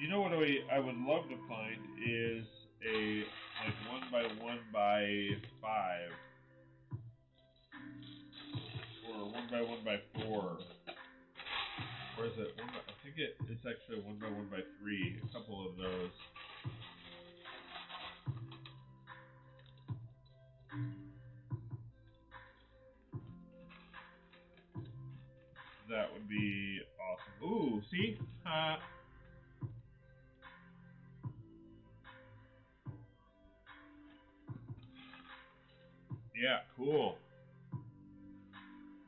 You know what I would love to find is a like 1x1x5 or 1x1x4. Or is it I think it's actually 1x1x3. A couple of those. That would be awesome. Ooh, see? Yeah, cool.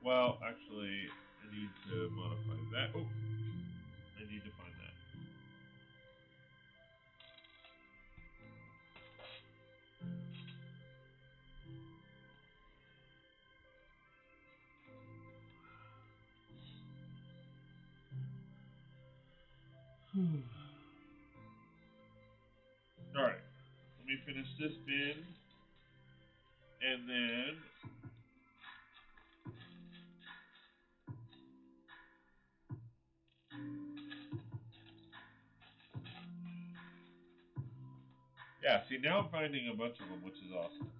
Well, actually, I need to modify that. Oh, I need to find that. Alright, let me finish this bin, and then yeah, see now I'm finding a bunch of them, which is awesome.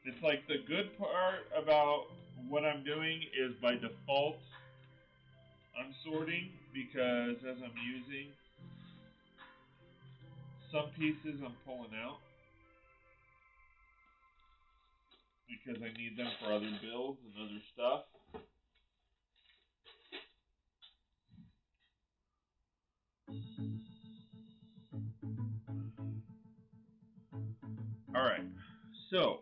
It's like the good part about what I'm doing is by default I'm sorting, because as I'm using some pieces I'm pulling out because I need them for other builds and other stuff. Alright, so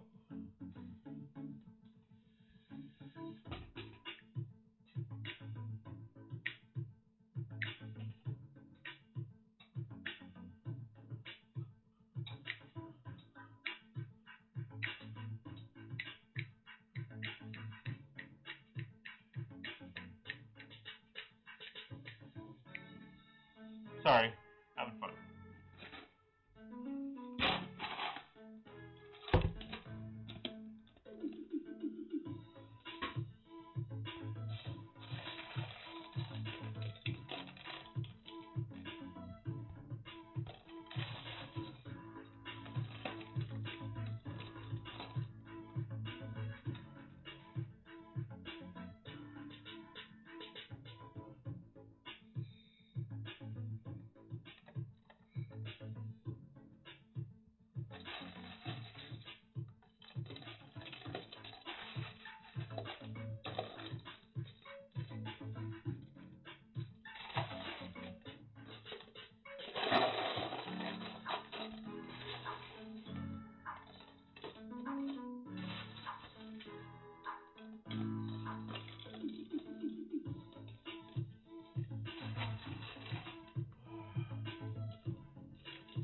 sorry, having fun.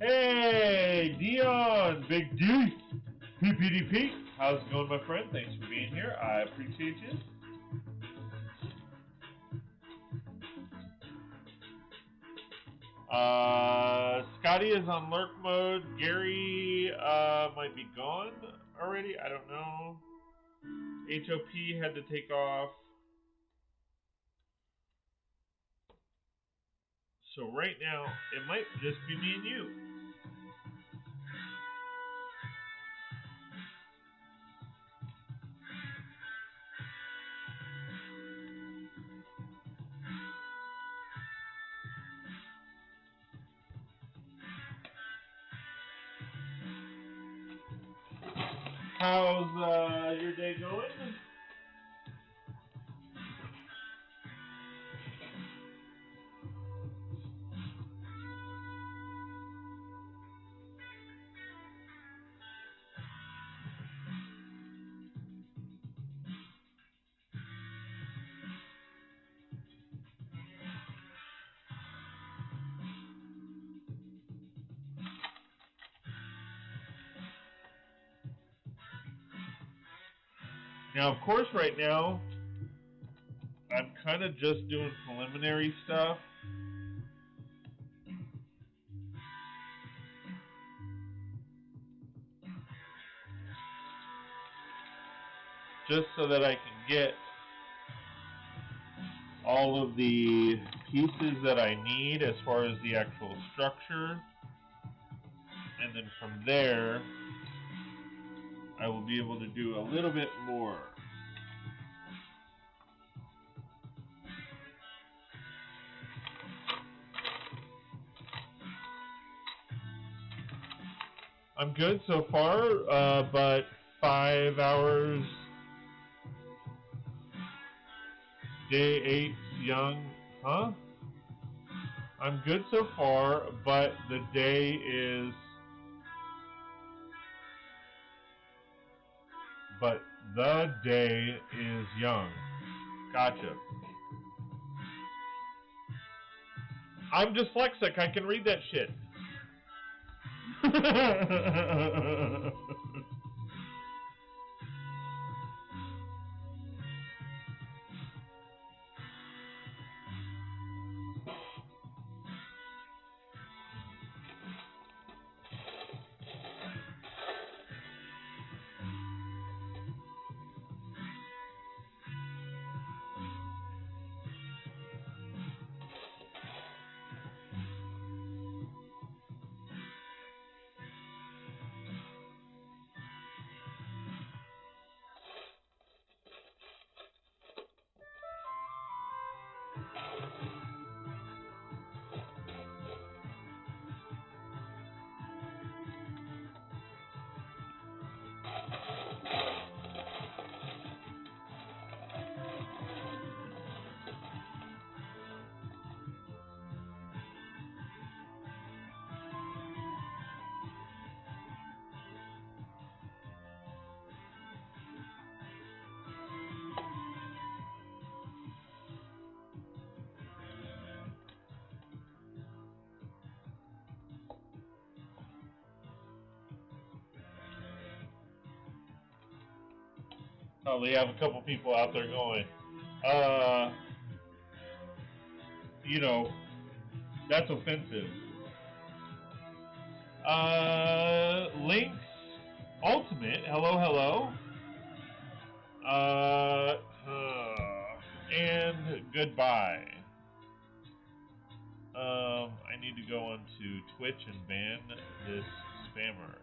Hey! Hey, Dion, Big D, PPDP. How's it going, my friend? Thanks for being here. I appreciate you. Scotty is on lurk mode. Gary might be gone already. I don't know. HOP had to take off. So right now, it might just be me and you. How's your day going? Now, of course, right now, I'm kind of just doing preliminary stuff. Just so that I can get all of the pieces that I need as far as the actual structure. And then from there, I will be able to do a little bit more. I'm good so far, but 5 hours, day 8's young, huh? I'm good so far, but the day is, young. Gotcha. I'm dyslexic, I can read that shit. Probably have a couple people out there going, you know, that's offensive. Links Ultimate, hello, hello. And goodbye. I need to go onto Twitch and ban this spammer.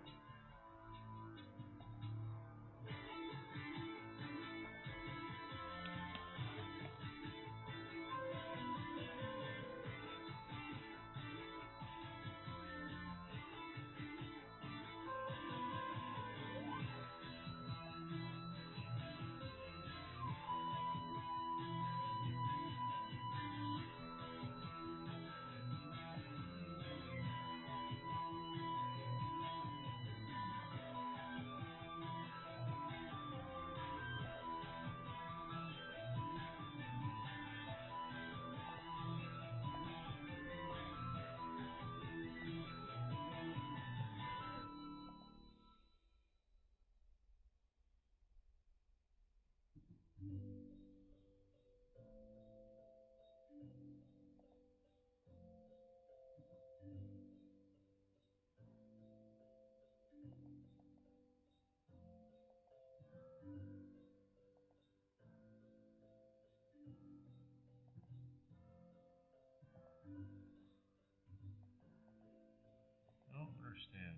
understand.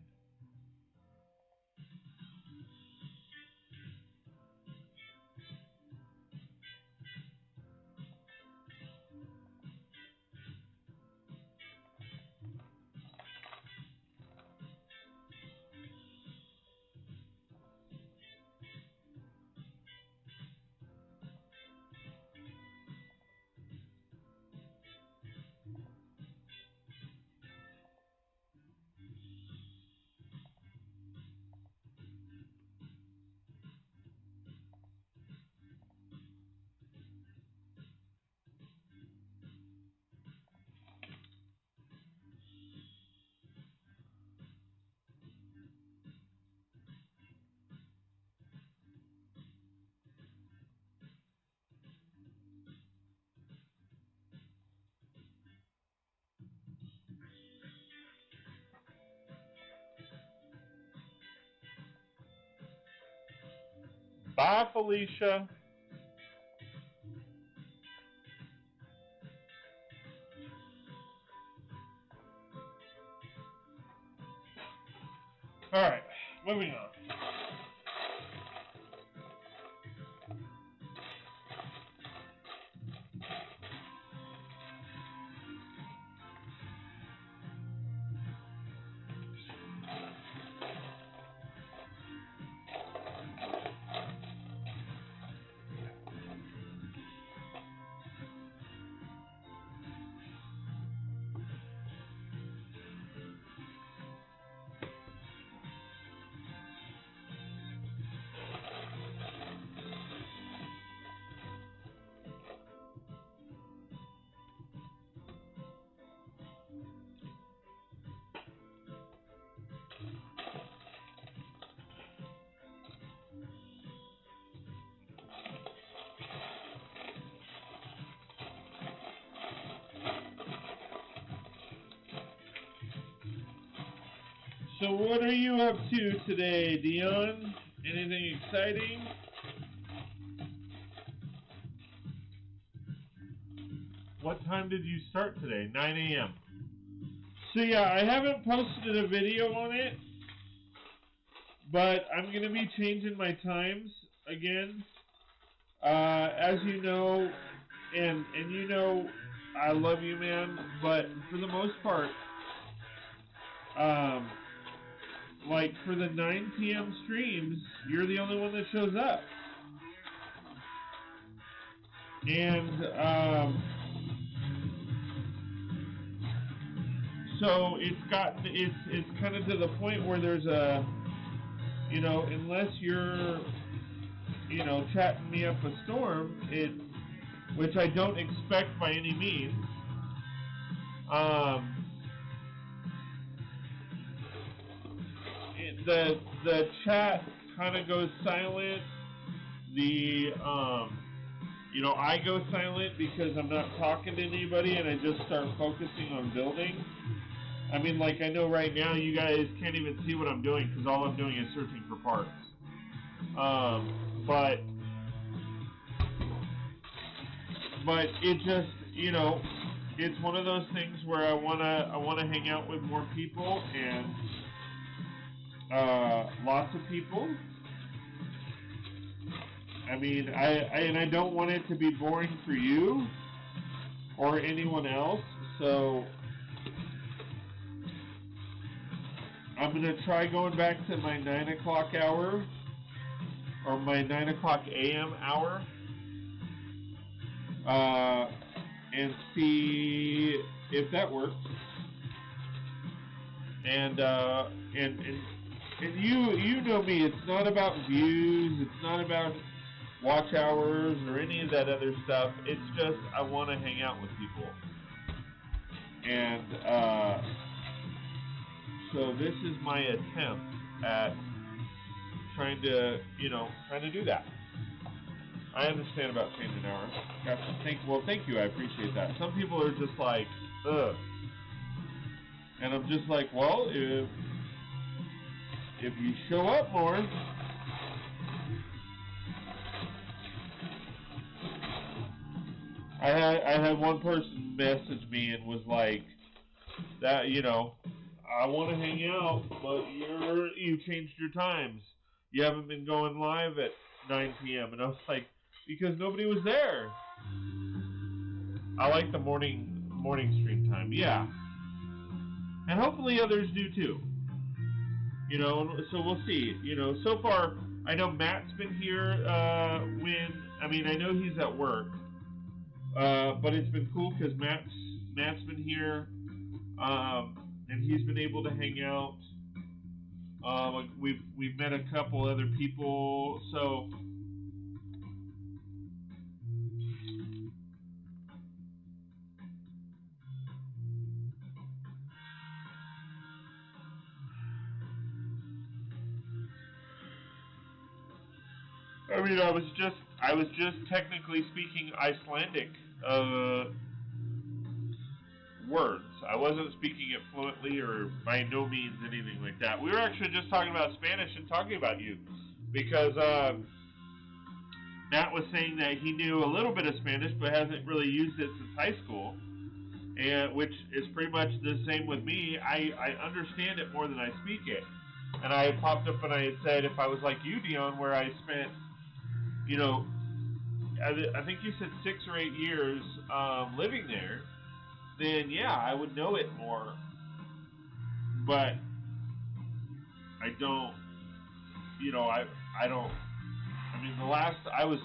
Bye, Felicia. All right, moving on. So what are you up to today, Dion? Anything exciting? What time did you start today? 9 a.m. So yeah, I haven't posted a video on it, but I'm going to be changing my times again. As you know, and you know, I love you, man, but for the most part, like for the 9 p.m. streams, you're the only one that shows up. And so it's kind of to the point where there's a, you know, unless you're, you know, chatting me up a storm, which I don't expect by any means. The chat kind of goes silent. You know, I go silent because I'm not talking to anybody and I just start focusing on building. I mean, like I know right now you guys can't even see what I'm doing because all I'm doing is searching for parts. But it just, you know, it's one of those things where I wanna hang out with more people and lots of people. I mean, I don't want it to be boring for you or anyone else, so I'm gonna try going back to my 9 o'clock hour or my 9 o'clock a.m. hour. And see if that works. And you know me. It's not about views. It's not about watch hours or any of that other stuff. It's just I want to hang out with people. And so this is my attempt at trying to do that. I understand about changing hours. Gotcha. Thank you. I appreciate that. Some people are just like, ugh. And I'm just like, well, if you show up more, I had one person message me and was like, that, you know, I want to hang out, but you changed your times. You haven't been going live at 9 p.m. And I was like, because nobody was there. I like the morning stream time, yeah. And hopefully others do too. You know, so we'll see. You know, so far, I know Matt's been here I know he's at work. But it's been cool because Matt's been here, and he's been able to hang out. We've met a couple other people, so I mean, I was just technically speaking Icelandic words. I wasn't speaking it fluently or by no means anything like that. We were actually just talking about Spanish and talking about you because Matt was saying that he knew a little bit of Spanish but hasn't really used it since high school, and which is pretty much the same with me. I understand it more than I speak it. And I popped up and I had said if I was like you, Dion, where I spent, you know, I think you said 6 or 8 years living there, then yeah, I would know it more. But I don't, I don't. I mean, I was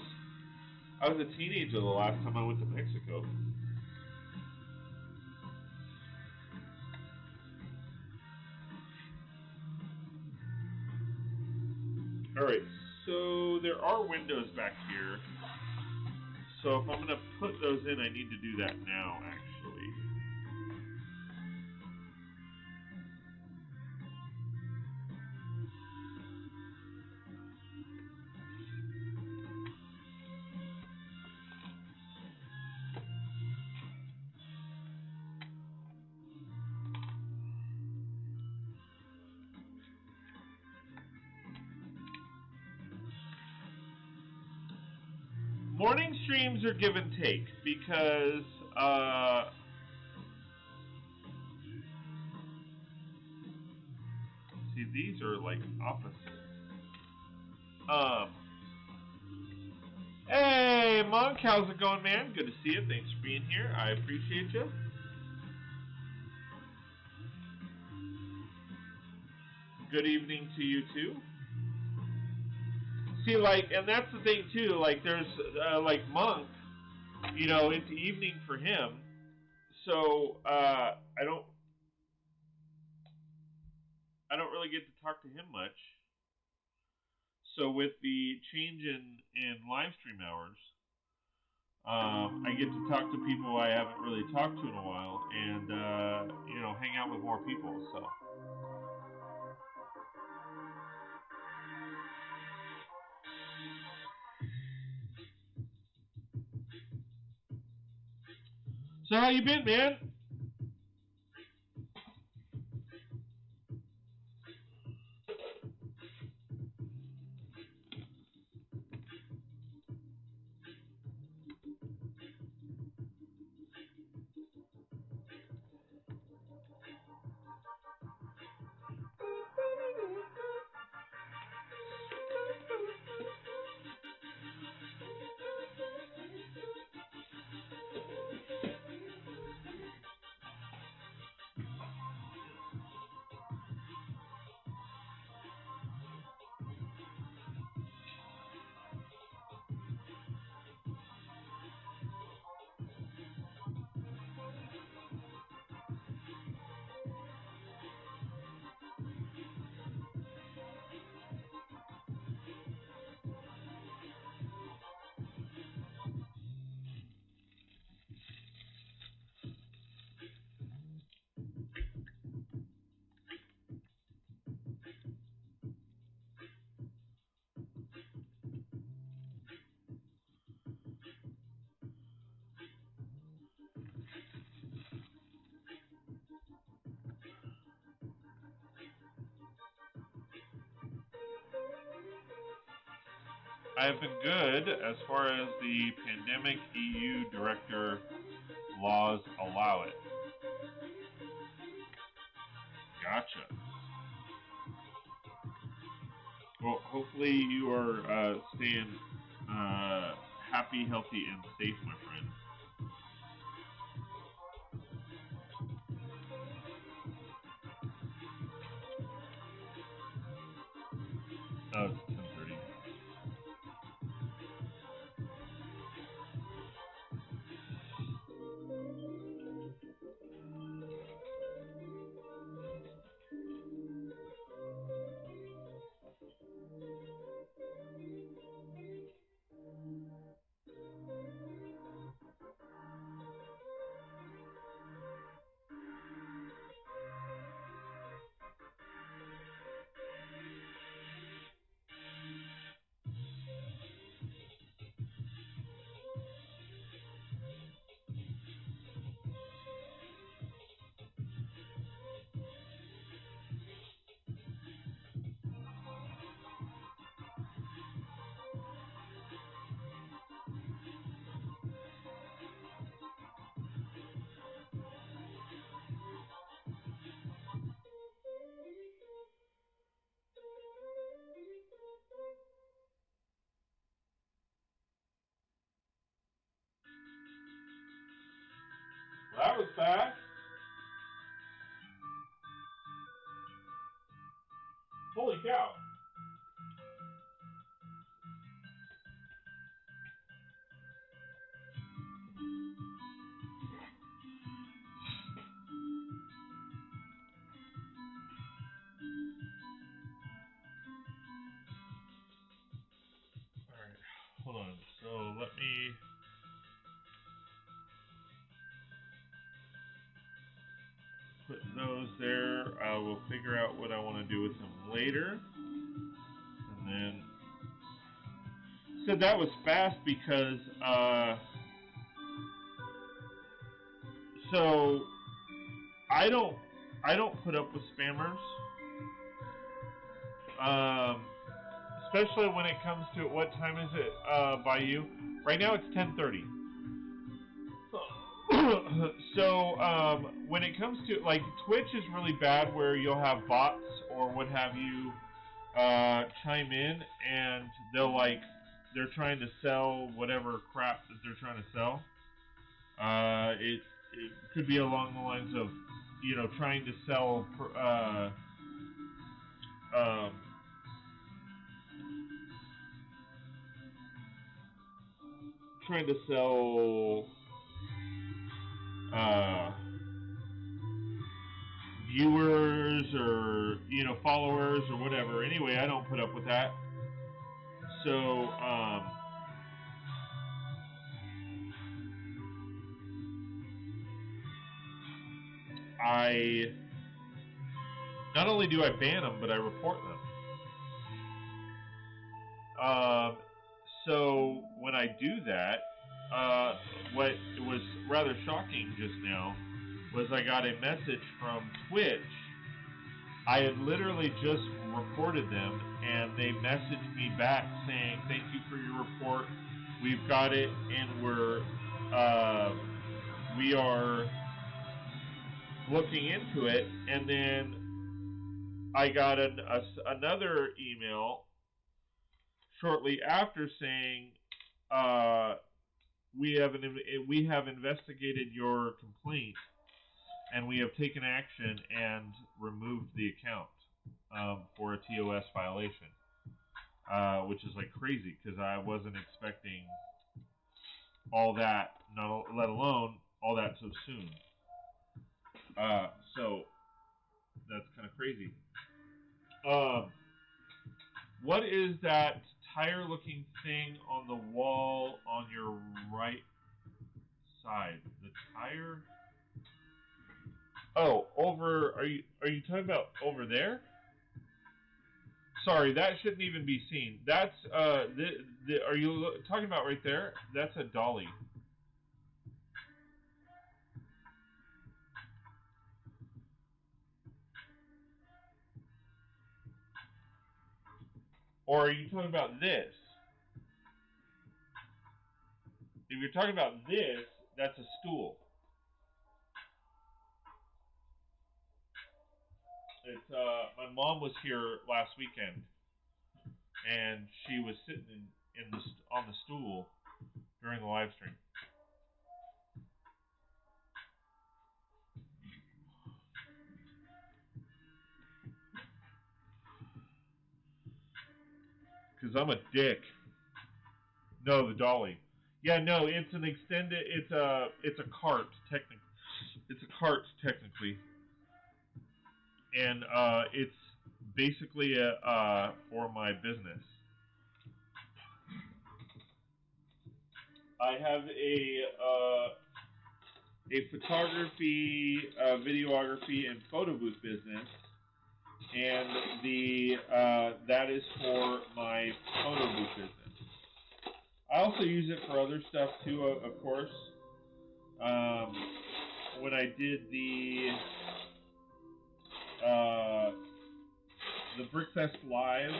a teenager the last time I went to Mexico. All right, so there are windows back here. So if I'm going to put those in, I need to do that now, actually. Morning streams are give and take because see, these are like opposite. Hey, Monk, how's it going, man? Good to see you. Thanks for being here. I appreciate you. Good evening to you too. See, and that's the thing too. There's Monk, it's evening for him, so I don't really get to talk to him much. So with the change in live stream hours, I get to talk to people I haven't really talked to in a while, and hang out with more people. So how you been, man? I've been good as far as the pandemic EU director laws allow it. Gotcha. Well, hopefully you are staying happy, healthy, and safe, my friend. Oh, it's 10:30. Well, that was fast. Holy cow. All right, hold on. So let me put those there. I will figure out what I want to do with them later. And then said that was fast because so I don't put up with spammers. Especially when it comes to what time is it by you? Right now it's 10:30. So when it comes to like Twitch is really bad where you'll have bots or what have you chime in and they're trying to sell whatever crap that they're trying to sell. It could be along the lines of trying to sell um, trying to sell viewers or followers or whatever. Anyway, I don't put up with that. So I not only do I ban them, but I report them. So when I do that, what was rather shocking just now was I got a message from Twitch. I had literally just reported them, and they messaged me back saying, "Thank you for your report. We've got it, and we are looking into it." And then I got another email shortly after saying, we have investigated your complaint and we have taken action and removed the account for a TOS violation, which is like crazy because I wasn't expecting all that, let alone all that so soon. So that's kind of crazy. What is that tire-looking thing on the wall on your right side? The tire? Oh, over. Are you talking about over there? Sorry, that shouldn't even be seen. That's are you talking about right there? That's a dolly. Or are you talking about this? If you're talking about this, that's a stool. It's my mom was here last weekend, and she was sitting on the stool during the live stream. Because I'm a dick. No, the dolly. Yeah, no, it's an extended. It's a cart technically. It's a cart technically, and it's basically for my business. I have a photography, videography, and photo booth business, and that is for my photo booth business. I also use it for other stuff too, of course. When I did the Brickfest Live,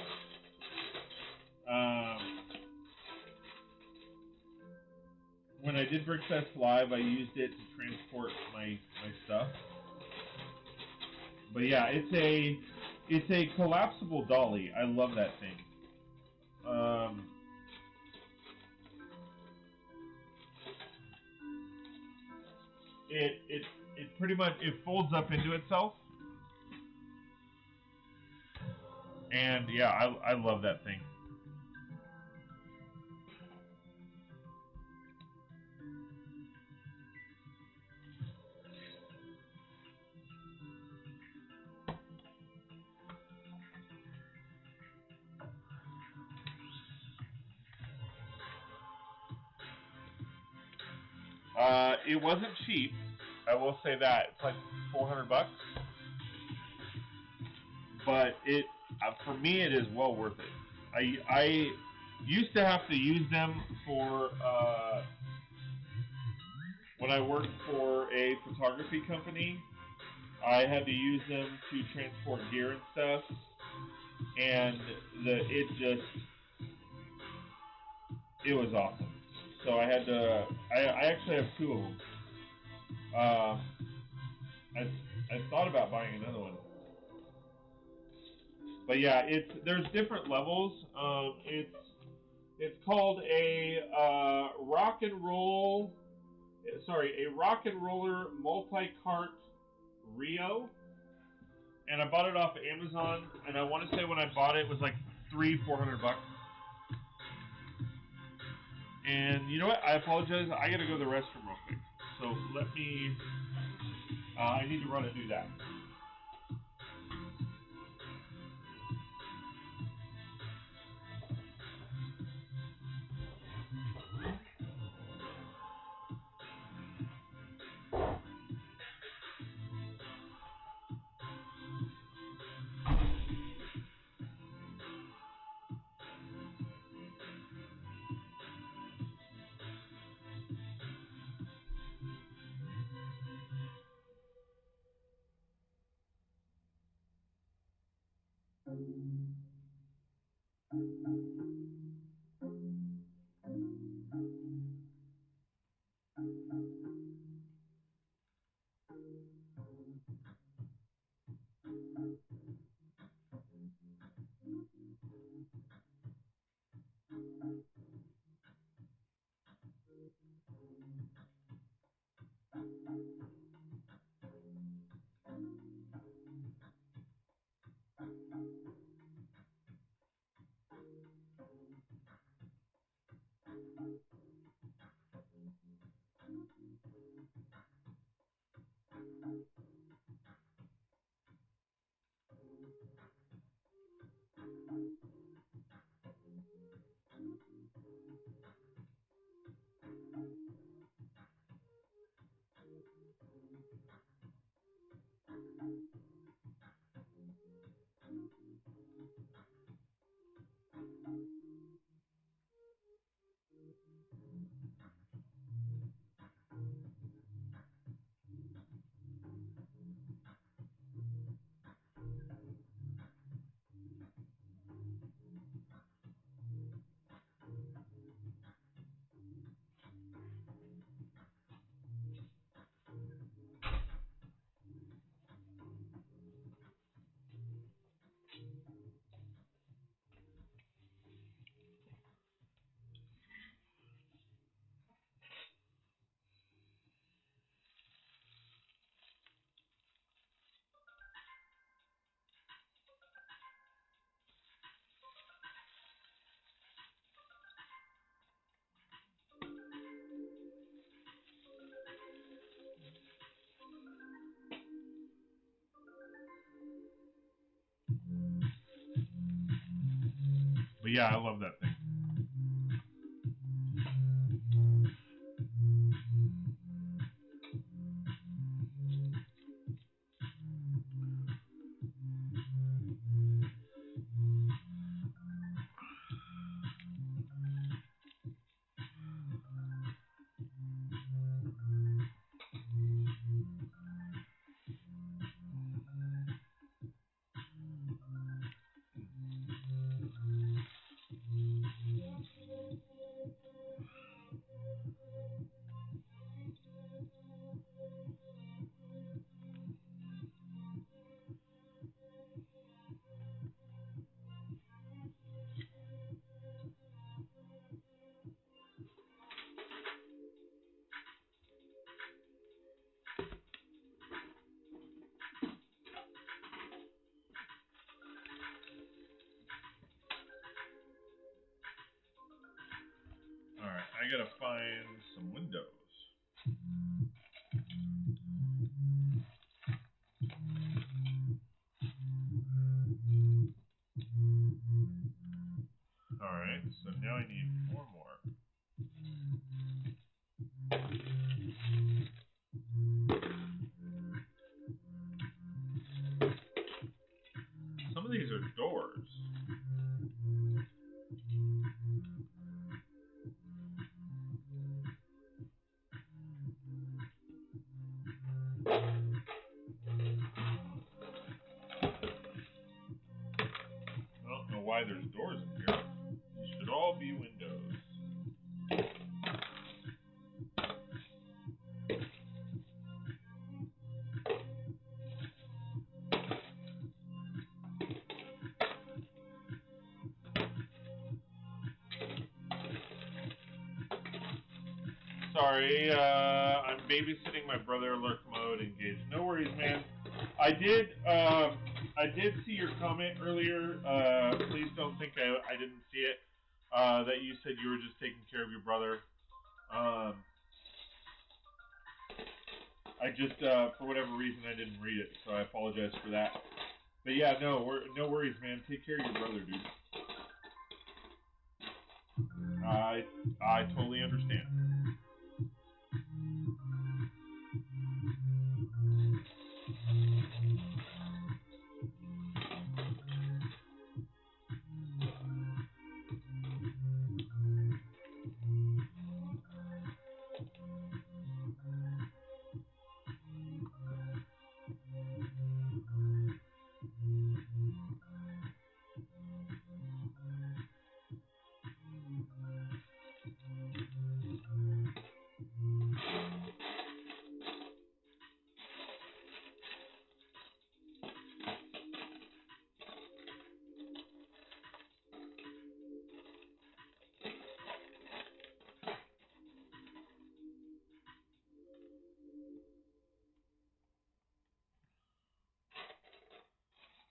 when I did Brickfest Live, I used it to transport my stuff. But yeah, it's a collapsible dolly. I love that thing. It pretty much folds up into itself, and yeah, I love that thing. It wasn't cheap. I will say that it's like $400, but for me it is well worth it. I used to have to use them for when I worked for a photography company. I had to use them to transport gear and stuff, and it was awesome. So I had to. I actually have two of them. I thought about buying another one, but yeah, there's different levels. It's called a rock and roll. Sorry, a rock and roller multi-cart Rio, and I bought it off of Amazon. And I want to say when I bought it, it was like $400. And you know what? I apologize. I got to go to the restroom real quick. So let me. I need to run and do that. But yeah, I love that thing. Alright, I gotta find some windows. Alright, so now I need 4 more. Some of these are doors. I don't know why there's doors in here. These should all be windows. Sorry, I'm babysitting my brother. Lurk mode engaged. No worries, man. I did see your comment earlier. Please don't think I didn't see it. That you said you were just taking care of your brother. I just for whatever reason I didn't read it, so I apologize for that. But yeah, no worries, man. Take care of your brother, dude. I totally understand.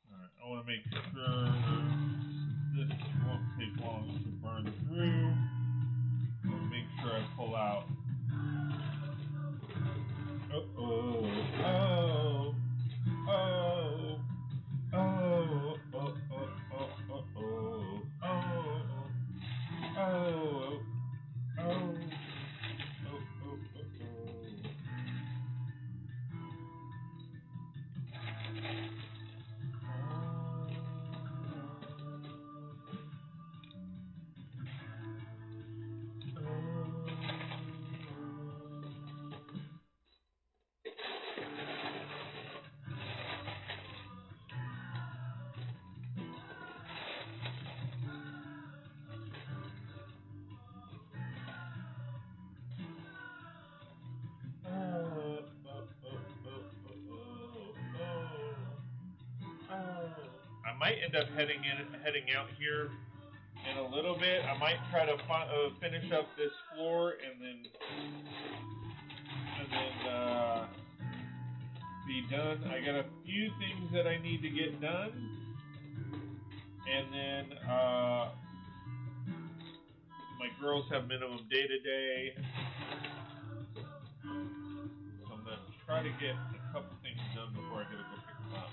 Alright, I want to make sure this won't take long to burn through. Make sure I pull out. I might end up heading out here in a little bit. I might try to finish up this floor and then be done. I got a few things that I need to get done, and then my girls have minimum day today, so I'm gonna try to get a couple things done before I gotta go pick them up.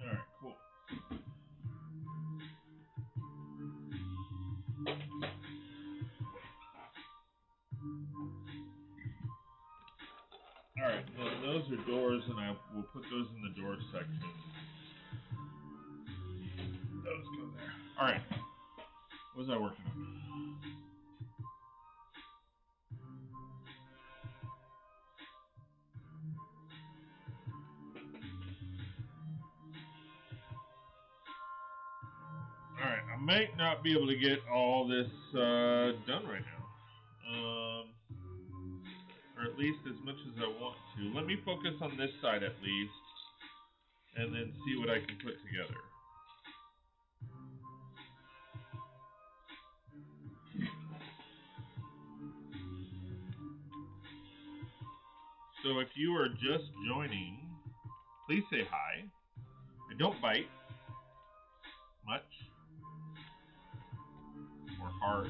Alright, cool. Alright, those are doors, and I will put those in the door section. Those go there. Alright. What was I working on? Alright, I might not be able to get all this done right now. Or at least as much as I want to. Let me focus on this side at least, and then see what I can put together. So if you are just joining, please say hi. I don't bite much or hard.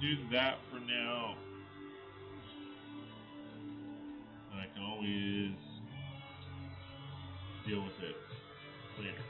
do that for now. And I can always deal with it later.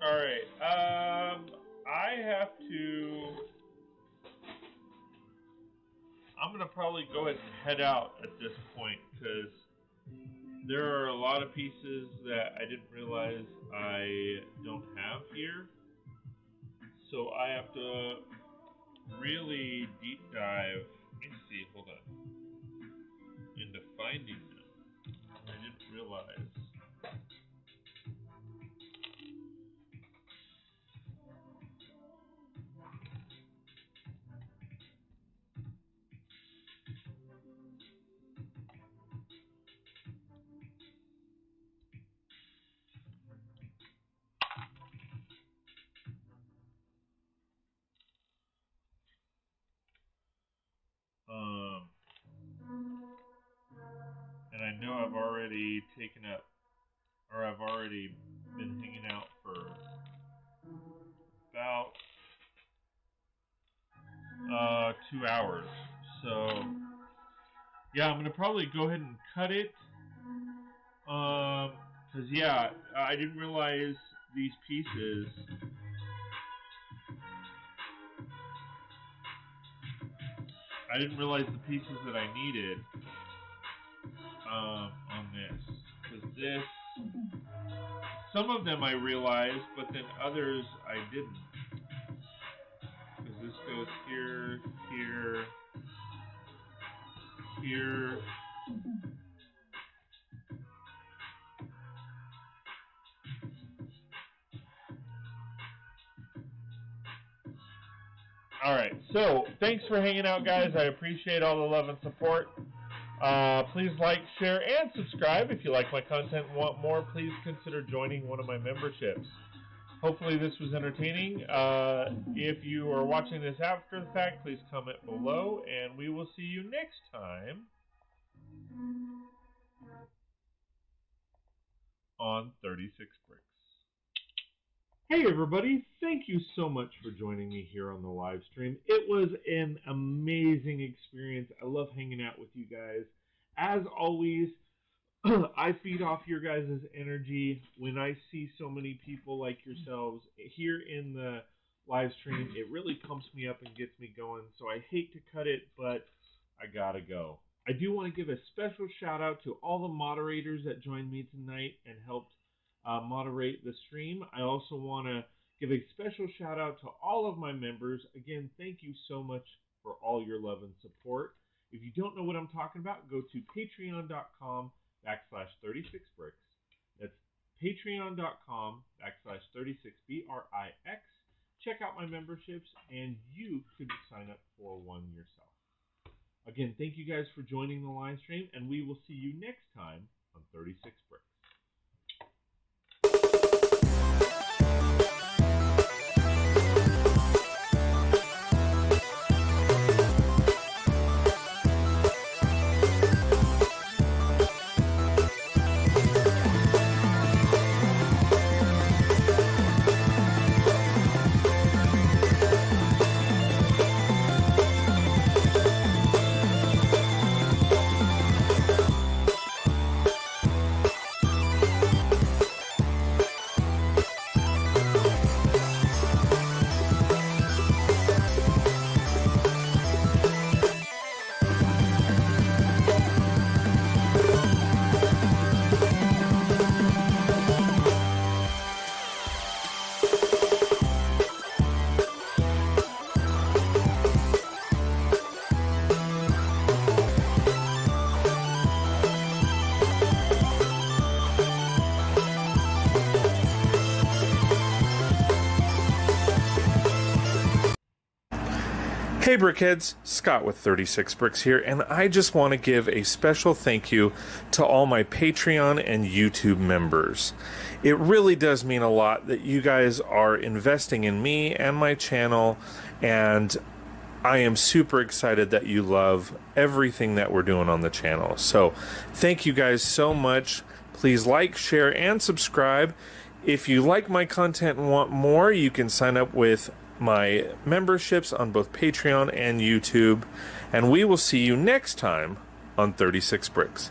All right. I have to. I'm gonna probably go ahead and head out at this point because there are a lot of pieces that I didn't realize I don't have here. So I have to really deep dive. Let me see. Hold on. finding them. I didn't realize. And I know I've already taken up, or I've already been hanging out for about 2 hours. So, yeah, I'm going to probably go ahead and cut it. Because, yeah, I didn't realize these pieces. I didn't realize the pieces that I needed on this. Because this, some of them I realized, but then others I didn't. Because this goes here, here, here. Alright, so thanks for hanging out, guys. I appreciate all the love and support. Please like, share, and subscribe. If you like my content and want more, please consider joining one of my memberships. Hopefully this was entertaining. If you are watching this after the fact, please comment below, and we will see you next time on 36 Brix. Hey everybody, thank you so much for joining me here on the live stream. It was an amazing experience. I love hanging out with you guys. As always, I feed off your guys' energy. When I see so many people like yourselves here in the live stream, it really pumps me up and gets me going. So I hate to cut it, but I gotta go. I do want to give a special shout out to all the moderators that joined me tonight and helped moderate the stream. I also want to give a special shout out to all of my members. Again, thank you so much for all your love and support. If you don't know what I'm talking about, go to patreon.com/36brix. That's patreon.com/36brix. Check out my memberships and you could sign up for one yourself. Again, thank you guys for joining the live stream, and we will see you next time on 36 Brix. Hey Brickheads, Scott with 36 Brix here, and I just want to give a special thank you to all my Patreon and YouTube members. It really does mean a lot that you guys are investing in me and my channel, and I am super excited that you love everything that we're doing on the channel. So thank you guys so much. Please like, share, and subscribe. If you like my content and want more, you can sign up with my memberships on both Patreon and YouTube, and we will see you next time on 36 Brix.